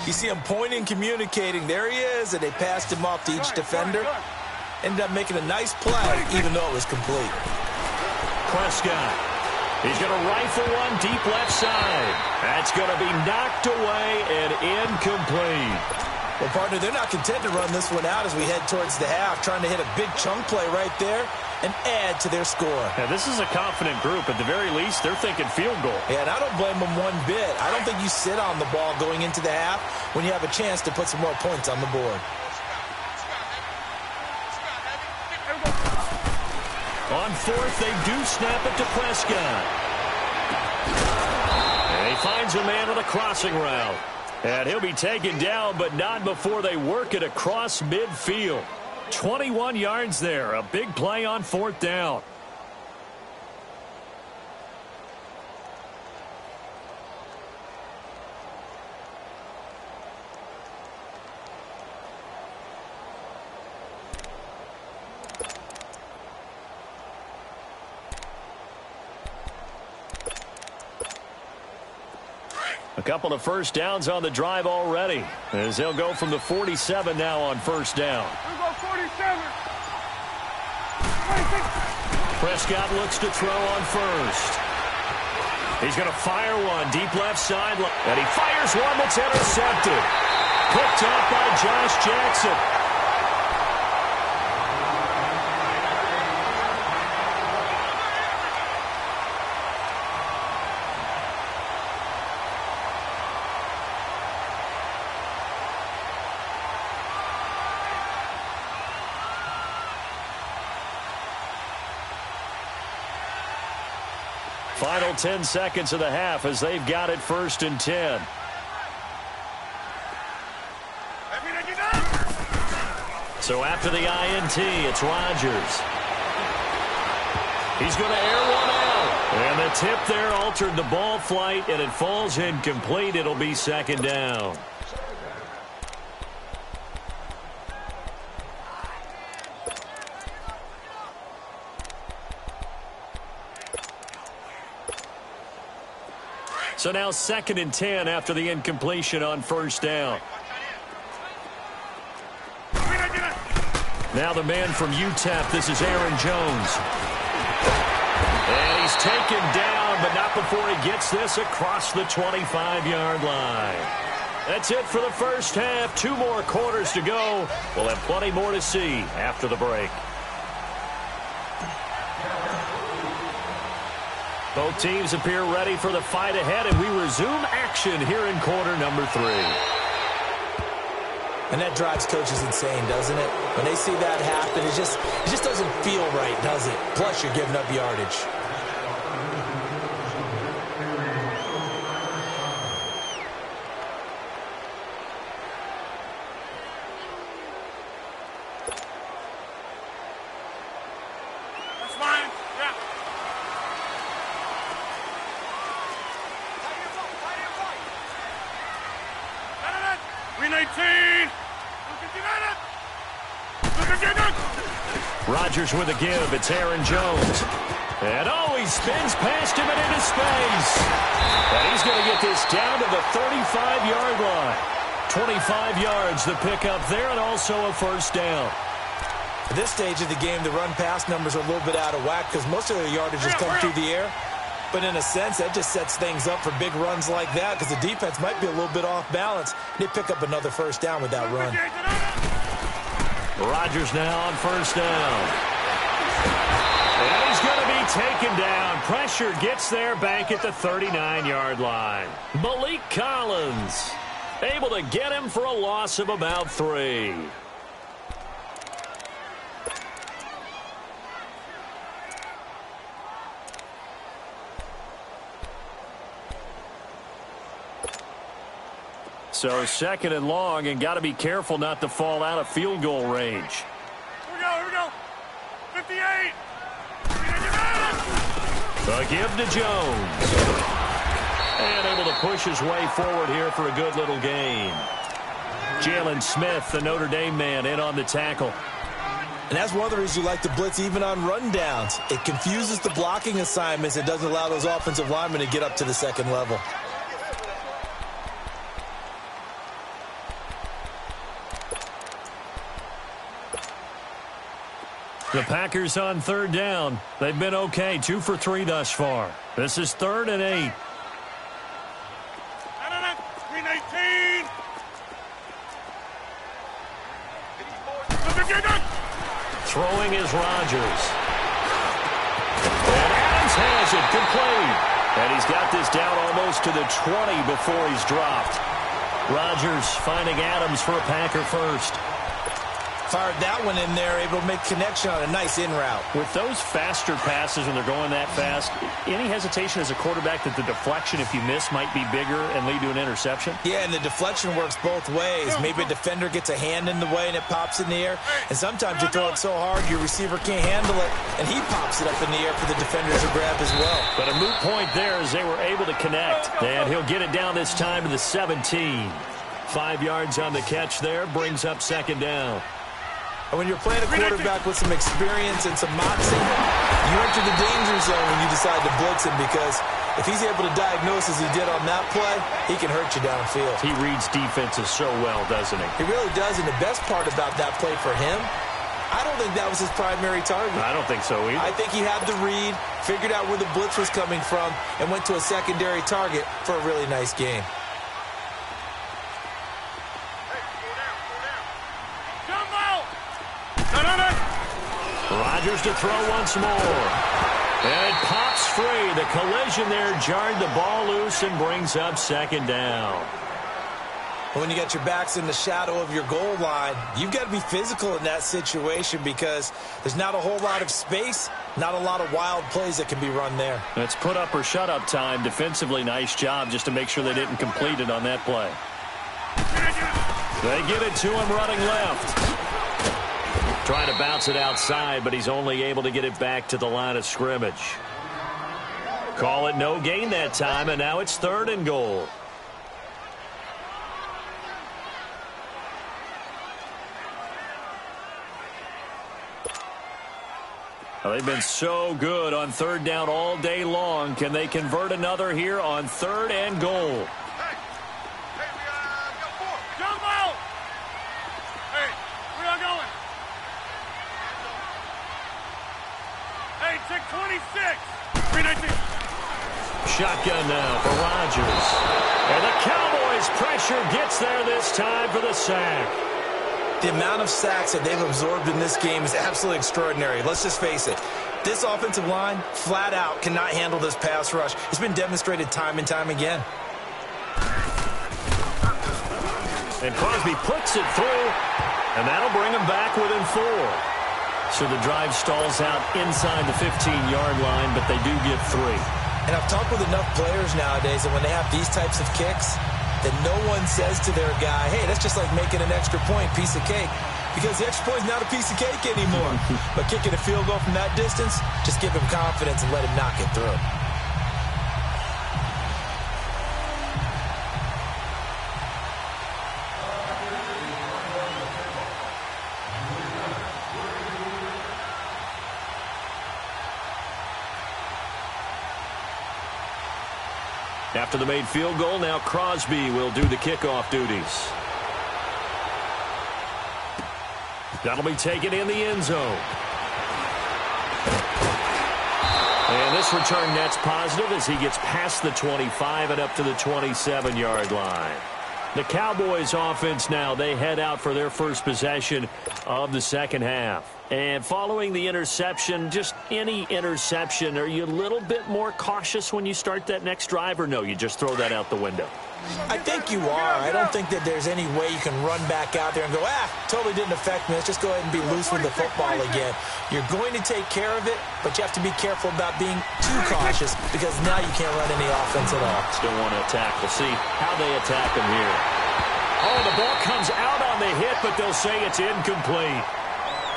you see him pointing, communicating. There he is, and they passed him off to each defender. Ended up making a nice play, even though it was complete. Prescott. He's going to rifle one deep left side. That's going to be knocked away and incomplete. Well, partner, they're not content to run this one out as we head towards the half, trying to hit a big chunk play right there and add to their score. Yeah, this is a confident group. At the very least, they're thinking field goal. Yeah, and I don't blame them one bit. I don't think you sit on the ball going into the half when you have a chance to put some more points on the board. On fourth, they do snap it to Prescott. And he finds a man on a crossing route. And he'll be taken down, but not before they work it across midfield. 21 yards there. A big play on fourth down. A couple of first downs on the drive already, as they'll go from the 47 now on first down. Prescott looks to throw on first. He's going to fire one deep left side, and he fires one that's intercepted. Picked up by Josh Jackson. Final 10 seconds of the half as they've got it 1st and 10. So after the INT, it's Rodgers. He's going to air one out. And the tip there altered the ball flight, and it falls incomplete. It'll be 2nd down. So now 2nd and 10 after the incompletion on first down. Now the man from UTEP, this is Aaron Jones. And he's taken down, but not before he gets this across the 25-yard line. That's it for the first half. 2 more quarters to go. We'll have plenty more to see after the break. Both teams appear ready for the fight ahead, and we resume action here in quarter number 3. And that drives coaches insane, doesn't it? When they see that happen, it just doesn't feel right, does it? Plus, you're giving up yardage. That's fine. Yeah. 319. Rodgers with a give. It's Aaron Jones. And he spins past him and into space. And he's going to get this down to the 35-yard line. 25 yards the pickup there, and also a first down. At this stage of the game, the run-pass numbers are a little bit out of whack because most of their yardage has come through the air. But in a sense, that just sets things up for big runs like that because the defense might be a little bit off balance. They pick up another first down with that run. Rodgers now on first down. And he's going to be taken down. Pressure gets there back at the 39-yard line. Malik Collins able to get him for a loss of about 3. So 2nd and long, and got to be careful not to fall out of field goal range. Here we go. 58. A give to Jones. And able to push his way forward here for a good little gain. Jalen Smith, the Notre Dame man, in on the tackle. And that's one of the reasons you like to blitz even on rundowns. It confuses the blocking assignments. It doesn't allow those offensive linemen to get up to the second level. The Packers on 3rd down. They've been okay, 2 for 3 thus far. This is 3rd and 8. 319. Throwing is Rodgers. And Adams has it complete. And he's got this down almost to the 20 before he's dropped. Rodgers finding Adams for a Packer first. Fired that one in there, able to make connection on a nice in route. With those faster passes when they're going that fast, any hesitation as a quarterback that the deflection, if you miss, might be bigger and lead to an interception? Yeah, and the deflection works both ways. Maybe a defender gets a hand in the way and it pops in the air. And sometimes you throw it so hard your receiver can't handle it, and he pops it up in the air for the defender to grab as well. But a moot point there as they were able to connect. And he'll get it down this time to the 17. 5 yards on the catch there, brings up 2nd down. And when you're playing a quarterback with some experience and some moxie, you enter the danger zone when you decide to blitz him because if he's able to diagnose as he did on that play, he can hurt you downfield. He reads defenses so well, doesn't he? He really does, and the best part about that play for him, I don't think that was his primary target. I don't think so either. I think he had the read, figured out where the blitz was coming from, and went to a secondary target for a really nice gain. Rodgers to throw once more. And it pops free. The collision there jarred the ball loose and brings up 2nd down. When you got your backs in the shadow of your goal line, you've got to be physical in that situation because there's not a whole lot of space, not a lot of wild plays that can be run there. It's put up or shut up time. Defensively, nice job just to make sure they didn't complete it on that play. They get it to him running left. Trying to bounce it outside, but he's only able to get it back to the line of scrimmage. Call it no gain that time, and now it's 3rd and goal. Well, they've been so good on 3rd down all day long. Can they convert another here on 3rd and goal? Shotgun now for Rodgers. And the Cowboys as pressure gets there this time for the sack. The amount of sacks that they've absorbed in this game is absolutely extraordinary. Let's just face it. This offensive line, flat out, cannot handle this pass rush. It's been demonstrated time and time again. And Crosby puts it through, and that'll bring him back within 4. So the drive stalls out inside the 15-yard line, but they do get 3. And I've talked with enough players nowadays that when they have these types of kicks, that no one says to their guy, hey, that's just like making an extra point, piece of cake. Because the extra point is not a piece of cake anymore. But kicking a field goal from that distance, just give him confidence and let him knock it through. After the made field goal, now Crosby will do the kickoff duties. That'll be taken in the end zone. And this return net's positive as he gets past the 25 and up to the 27-yard line. The Cowboys offense now, they head out for their first possession of the second half. And following the interception, just any interception, are you a little bit more cautious when you start that next drive, or no, you just throw that out the window? I think you are. I don't think that there's any way you can run back out there and go, totally didn't affect me. Let's just go ahead and be loose with the football again. You're going to take care of it, but you have to be careful about being too cautious because now you can't run any offense at all. Still want to attack. We'll see how they attack him here. Oh, the ball comes out on the hit, but they'll say it's incomplete.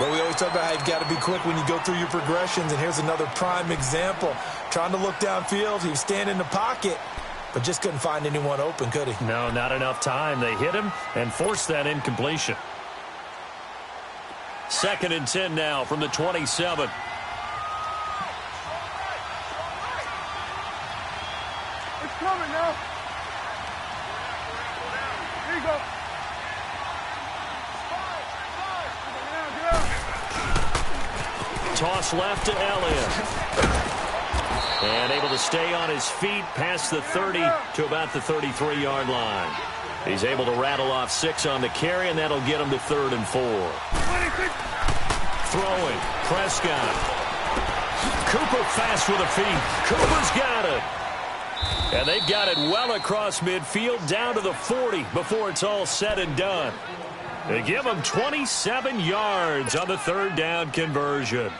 Well, we always talk about how you've got to be quick when you go through your progressions, and here's another prime example. Trying to look downfield, he was standing in the pocket, but just couldn't find anyone open, could he? No, not enough time. They hit him and forced that incompletion. 2nd and 10 now from the 27. It's coming now. Here you go. Toss left to Elliott. And able to stay on his feet past the 30 to about the 33-yard line. He's able to rattle off 6 on the carry, and that'll get him to 3rd and 4. Throwing, Prescott. Cooper fast with the feet. Cooper's got it. And they've got it well across midfield down to the 40 before it's all said and done. They give him 27 yards on the 3rd down conversion.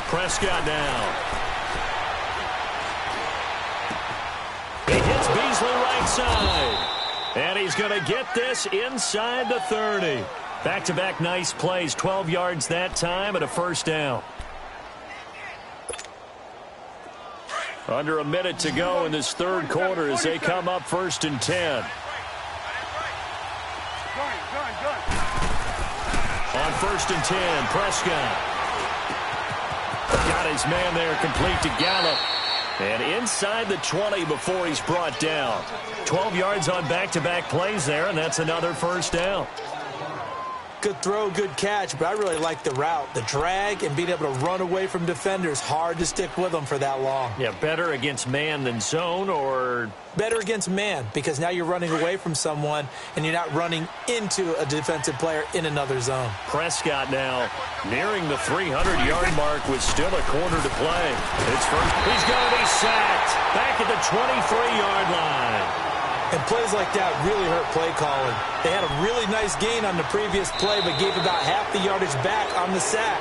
Prescott now. He hits Beasley right side. And he's going to get this inside the 30. Back-to-back nice plays. 12 yards that time and a first down. Under a minute to go in this 3rd quarter as they come up 1st and 10. On 1st and 10, Prescott. Got his man there complete to Gallup. And inside the 20 before he's brought down. 12 yards on back-to-back plays there, and that's another first down. Good throw, good catch, but I really like the route. The drag and being able to run away from defenders. Hard to stick with them for that long. Yeah, better against man than zone, or? Better against man, because now you're running away from someone and you're not running into a defensive player in another zone. Prescott now nearing the 300-yard mark with still a quarter to play. It's first. He's going to be sacked back at the 23-yard line. And plays like that really hurt play calling. They had a really nice gain on the previous play, but gave about half the yardage back on the sack.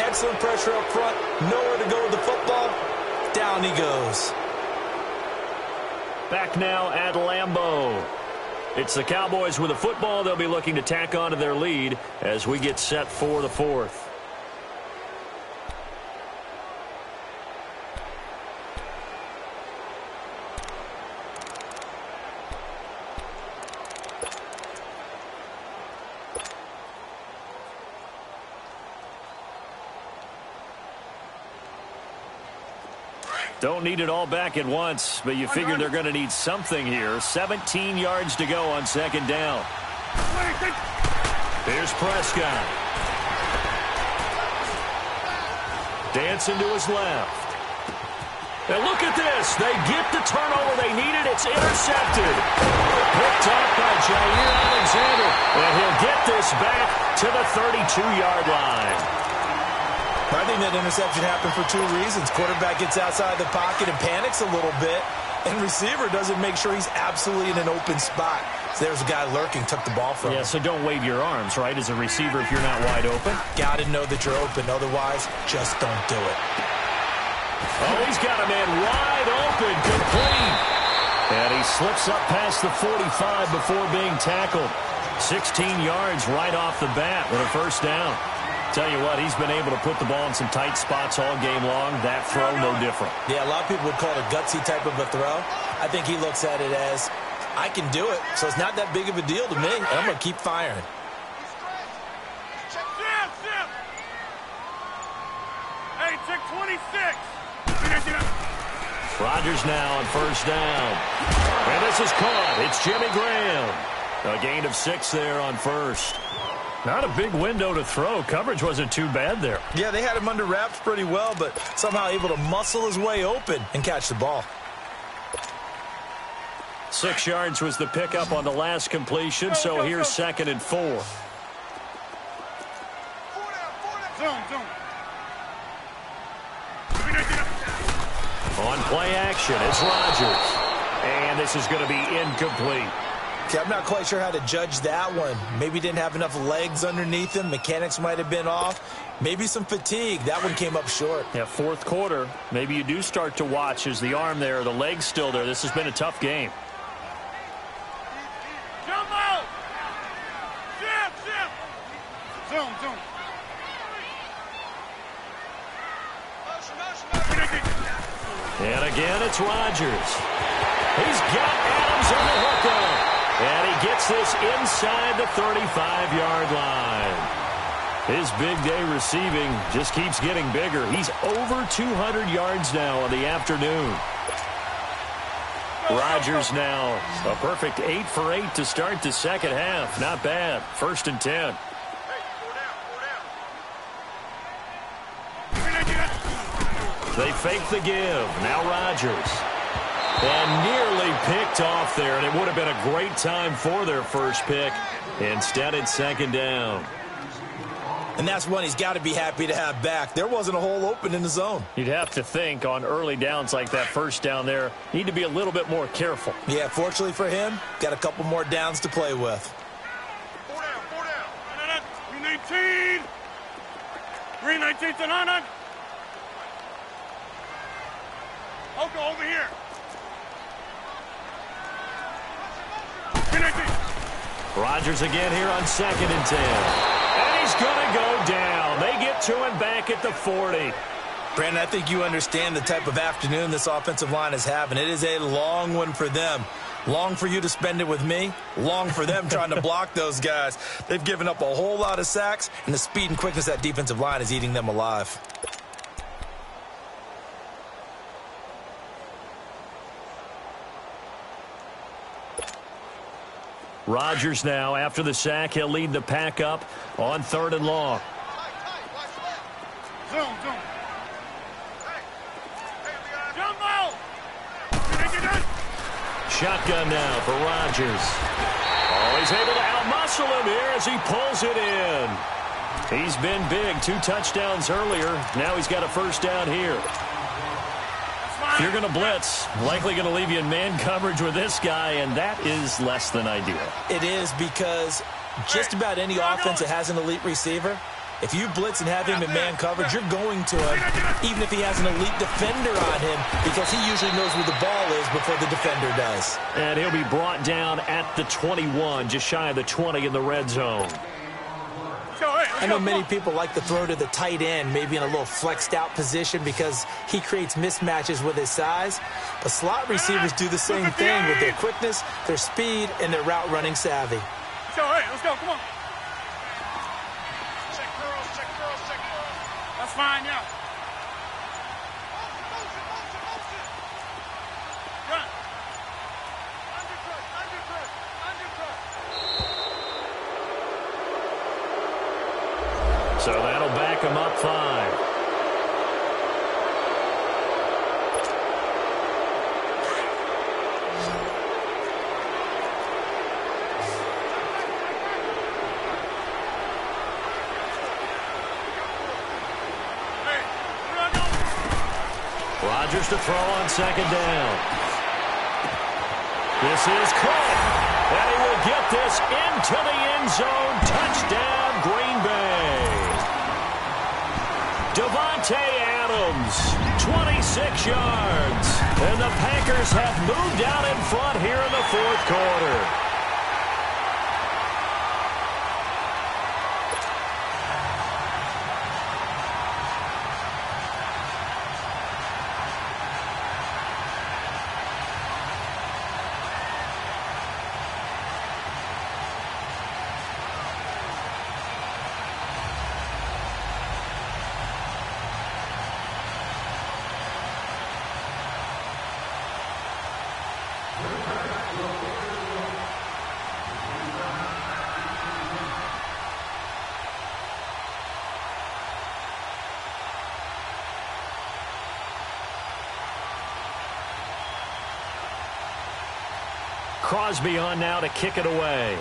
Excellent pressure up front. Nowhere to go with the football. Down he goes. Back now at Lambeau. It's the Cowboys with the football. They'll be looking to tack on to their lead as we get set for the 4th. Don't need it all back at once, but you figure they're going to need something here. 17 yards to go on 2nd down. Here's Prescott. Dancing to his left. And look at this. They get the turnover they needed. It's intercepted. Picked off by Jair Alexander. And he'll get this back to the 32-yard line. I think that interception happened for two reasons. Quarterback gets outside the pocket and panics a little bit. And receiver doesn't make sure he's absolutely in an open spot. So there's a guy lurking, took the ball from him. Yeah, so don't wave your arms, right, as a receiver if you're not wide open. Got to know that you're open. Otherwise, just don't do it. Oh, he's got a man wide open, complete. And he slips up past the 45 before being tackled. 16 yards right off the bat with a first down. Tell you what, he's been able to put the ball in some tight spots all game long. That throw, no different. Yeah, a lot of people would call it a gutsy type of a throw. I think he looks at it as, I can do it, so it's not that big of a deal to me, and I'm going to keep firing. Hey, check 26. Rodgers now on first down. And this is caught. It's Jimmy Graham. A gain of 6 there on first. Not a big window to throw. Coverage wasn't too bad there. Yeah, they had him under wraps pretty well, but somehow able to muscle his way open and catch the ball. 6 yards was the pickup on the last completion, so here's 2nd and 4. Zoom. On play action, it's Rodgers. And this is going to be incomplete. Okay, I'm not quite sure how to judge that one. Maybe didn't have enough legs underneath him. Mechanics might have been off. Maybe some fatigue. That one came up short. Yeah, fourth quarter. Maybe you do start to watch as the arm there, the leg's still there. This has been a tough game. Jump out. Zip. Zoom. And again, it's Rodgers. He's got Adams on the hook. And he gets this inside the 35-yard line. His big day receiving just keeps getting bigger. He's over 200 yards now on the afternoon. Rodgers now a perfect 8 for 8 to start the second half. Not bad. 1st and 10. They fake the give. Now Rodgers. And nearly picked off there, and it would have been a great time for their first pick. Instead, it's 2nd down. And that's one he's got to be happy to have back. There wasn't a hole open in the zone. You'd have to think on early downs like that first down there, need to be a little bit more careful. Yeah, fortunately for him, got a couple more downs to play with. 4 down. 319. 319 to 900. Oko, over here. Rodgers again here on 2nd and 10. And he's going to go down. They get to him back at the 40. Brandon, I think you understand the type of afternoon this offensive line is having. It is a long one for them. Long for you to spend it with me. Long for them trying to block those guys. They've given up a whole lot of sacks, and the speed and quickness of that defensive line is eating them alive. Rodgers now, after the sack, he'll lead the pack up on 3rd and long. Zoom. Jump out. Shotgun now for Rodgers. Oh, he's able to outmuscle him here as he pulls it in. He's been big. 2 touchdowns earlier. Now he's got a first down here. If you're going to blitz, likely going to leave you in man coverage with this guy, and that is less than ideal. It is because just about any offense that has an elite receiver, if you blitz and have him in man coverage, you're going to him, even if he has an elite defender on him, because he usually knows where the ball is before the defender does. And he'll be brought down at the 21, just shy of the 20 in the red zone. I know many people like to throw to the tight end, maybe in a little flexed out position because he creates mismatches with his size. But slot receivers do the same thing with their quickness, their speed, and their route running savvy. Let's go, come on. Check curls. That's fine, yeah. Good. Undercut. Rodgers to throw on second down. This is caught. And he will get this into the end zone. Touchdown, Green Bay. Davante Adams, 26 yards. And the Packers have moved out in front here in the fourth quarter. Crosby on now to kick it away.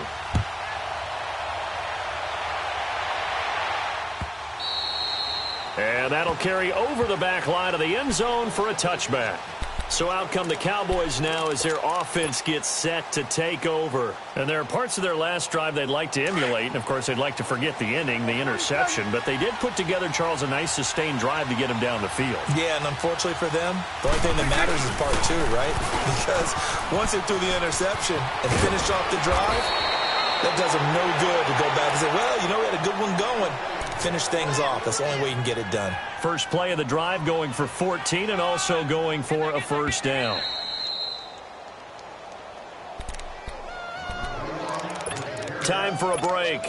And that'll carry over the back line of the end zone for a touchback. So out come the Cowboys now as their offense gets set to take over. And there are parts of their last drive they'd like to emulate. And, of course, they'd like to forget the ending, the interception. But they did put together, Charles, a nice sustained drive to get him down the field. Yeah, and unfortunately for them, the only thing that matters is part two, right? Because once they threw the interception and finished off the drive, that does them no good to go back and say, well, you know, we had a good one going. Finish things off. That's the only way you can get it done. First play of the drive going for 14 and also going for a first down. Time for a break.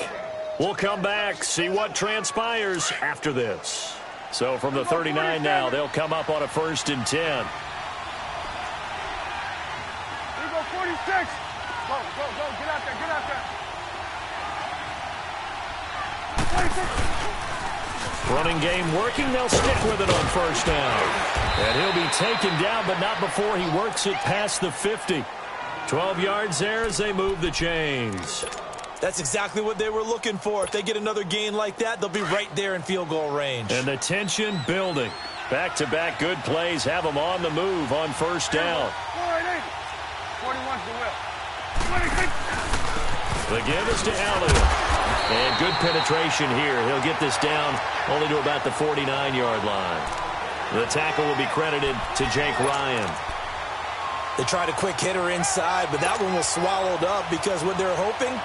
We'll come back, see what transpires after this. So from the 39 now, they'll come up on a 1st and 10. Here we go, 46. Go, get out there. 46. Running game working. They'll stick with it on first down. And he'll be taken down, but not before he works it past the 50. 12 yards there as they move the chains. That's exactly what they were looking for. If they get another gain like that, they'll be right there in field goal range. And the tension building. Back-to-back good plays have them on the move on first down. 41's the whip. 26. The give is to Elliott. And good penetration here. He'll get this down only to about the 49-yard line. The tackle will be credited to Jake Ryan. They tried a quick hitter inside, but that one was swallowed up because what they're hoping,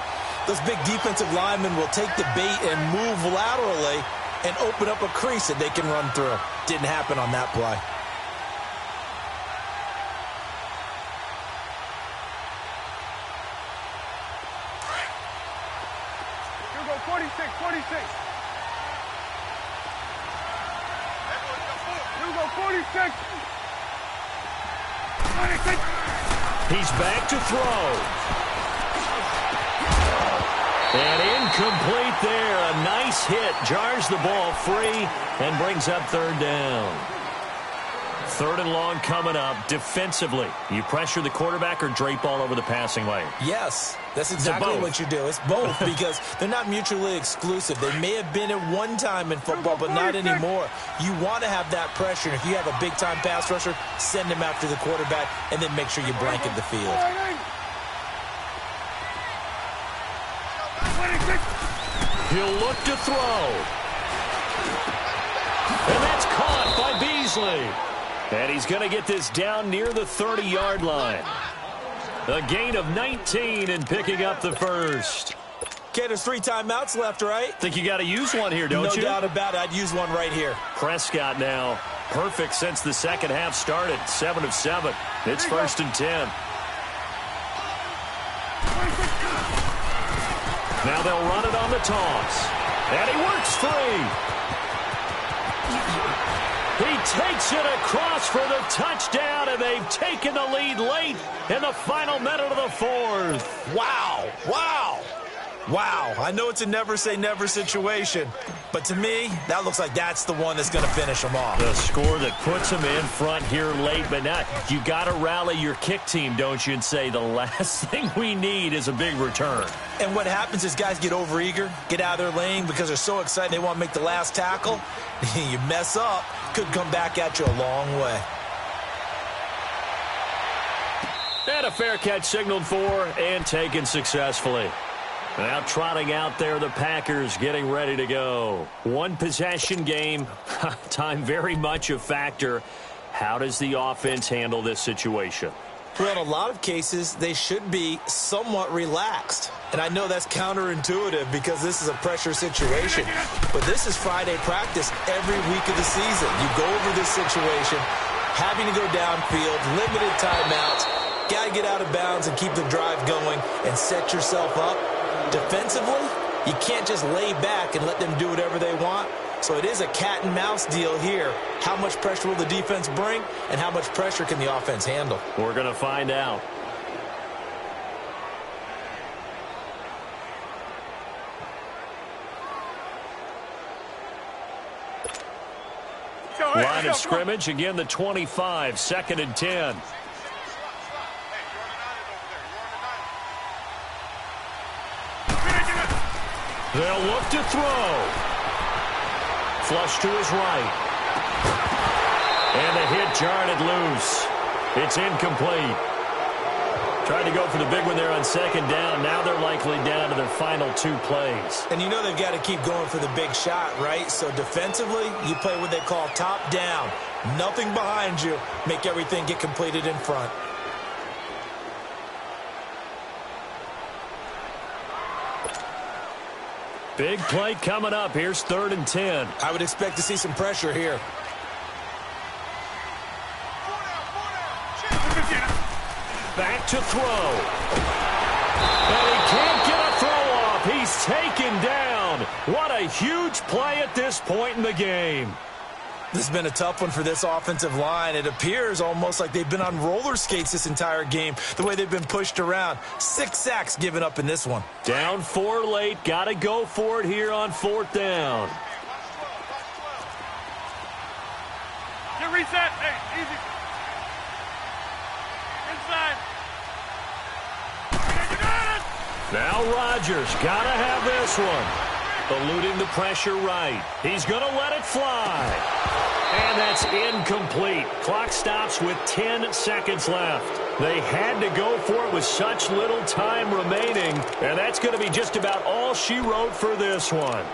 those big defensive linemen will take the bait and move laterally and open up a crease that they can run through. Didn't happen on that play. Here we go, 46. Here we go, 46. 26. He's back to throw. And incomplete there. A nice hit. Jars the ball free and brings up third down. 3rd and long coming up. Defensively, you pressure the quarterback or drape all over the passing lane? Yes, that's exactly what you do. It's both because they're not mutually exclusive. They may have been at one time in football, but not anymore. You want to have that pressure. If you have a big-time pass rusher, send him after the quarterback and then make sure you blanket the field. He'll look to throw. And that's caught by Beasley. And he's going to get this down near the 30-yard line. A gain of 19 and picking up the first. Okay, there's 3 timeouts left, right? Think you got to use one here, don't you? No doubt about it. I'd use one right here. Prescott now perfect since the second half started. 7 of 7. It's 1st and 10. Now they'll run it on the toss. And he works free. He takes it across for the touchdown, and they've taken the lead late in the final minute of the 4th. Wow. I know it's a never-say-never situation, but to me, that looks like that's the one that's going to finish them off. The score that puts them in front here late, but now you got to rally your kick team, don't you, and say the last thing we need is a big return. And what happens is guys get overeager, get out of their lane because they're so excited they want to make the last tackle. You mess up, could come back at you a long way. And a fair catch signaled for and taken successfully. Now trotting out there, the Packers getting ready to go. One possession game, time very much a factor. How does the offense handle this situation? Well, in a lot of cases, they should be somewhat relaxed. And I know that's counterintuitive because this is a pressure situation. But this is Friday practice every week of the season. You go over this situation, having to go downfield, limited timeouts, got to get out of bounds and keep the drive going and set yourself up. Defensively, you can't just lay back and let them do whatever they want. So it is a cat and mouse deal here. How much pressure will the defense bring, and how much pressure can the offense handle? We're going to find out. Line of scrimmage, again the 25, 2nd and 10. They'll look to throw. Flush to his right. And the hit jarred it loose. It's incomplete. Tried to go for the big one there on 2nd down. Now they're likely down to their final 2 plays. And you know they've got to keep going for the big shot, right? So defensively, you play what they call top down. Nothing behind you. Make everything get completed in front. Big play coming up. Here's 3rd and 10. I would expect to see some pressure here. Back to throw. And he can't get a throw off. He's taken down. What a huge play at this point in the game. This has been a tough one for this offensive line. It appears almost like they've been on roller skates this entire game, the way they've been pushed around. 6 sacks given up in this one. Down 4 late. Got to go for it here on 4th down. Get reset. Hey, easy. Inside. Now Rodgers got to have this one. Eluding the pressure right. He's going to let it fly. And that's incomplete. Clock stops with 10 seconds left. They had to go for it with such little time remaining. And that's going to be just about all she wrote for this one.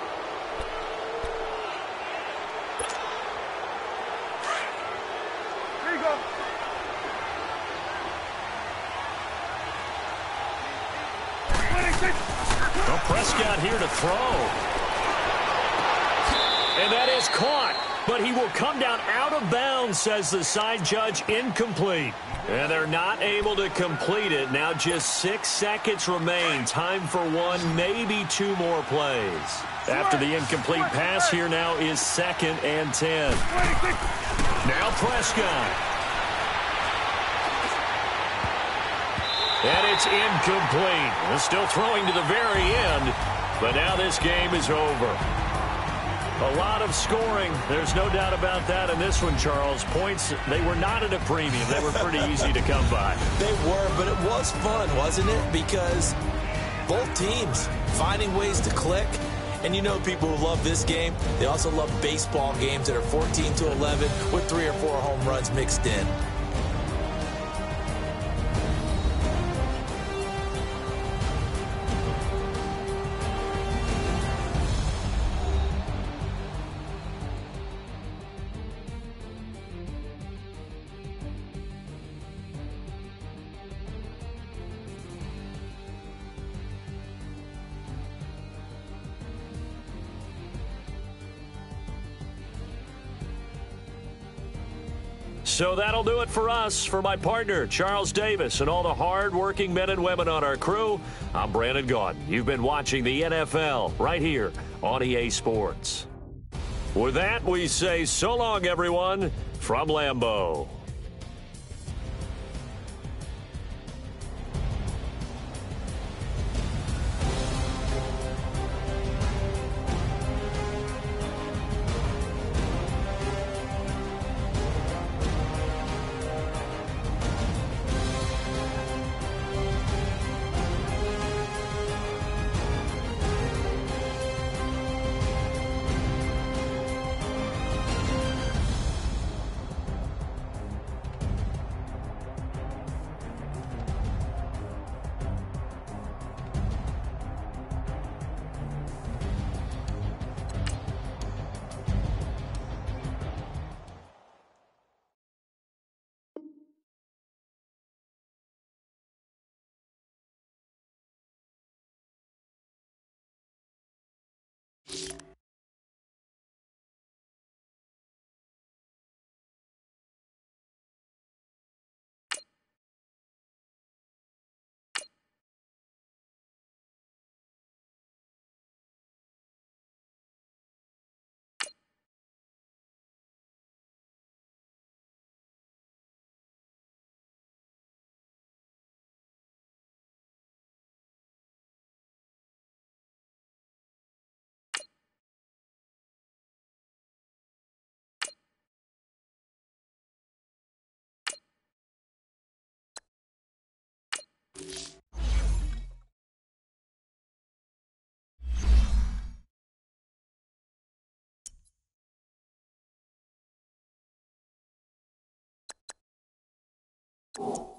Here you go. Well, Prescott here to throw. And that is caught. But he will come down out of bounds, says the side judge. Incomplete. And they're not able to complete it. Now just 6 seconds remain. Time for 1, maybe 2 more plays. After the incomplete pass, here now is 2nd and 10. Now Prescott. And it's incomplete. They're still throwing to the very end. But now this game is over. A lot of scoring. There's no doubt about that in this one, Charles. Points, they were not at a premium. They were pretty easy to come by. They were, but it was fun, wasn't it? Because both teams finding ways to click. And you know people who love this game, they also love baseball games that are 14-11 with 3 or 4 home runs mixed in. So that'll do it for us. For my partner, Charles Davis, and all the hard-working men and women on our crew, I'm Brandon Gaudin. You've been watching the NFL right here on EA Sports. With that, we say so long, everyone, from Lambeau. you.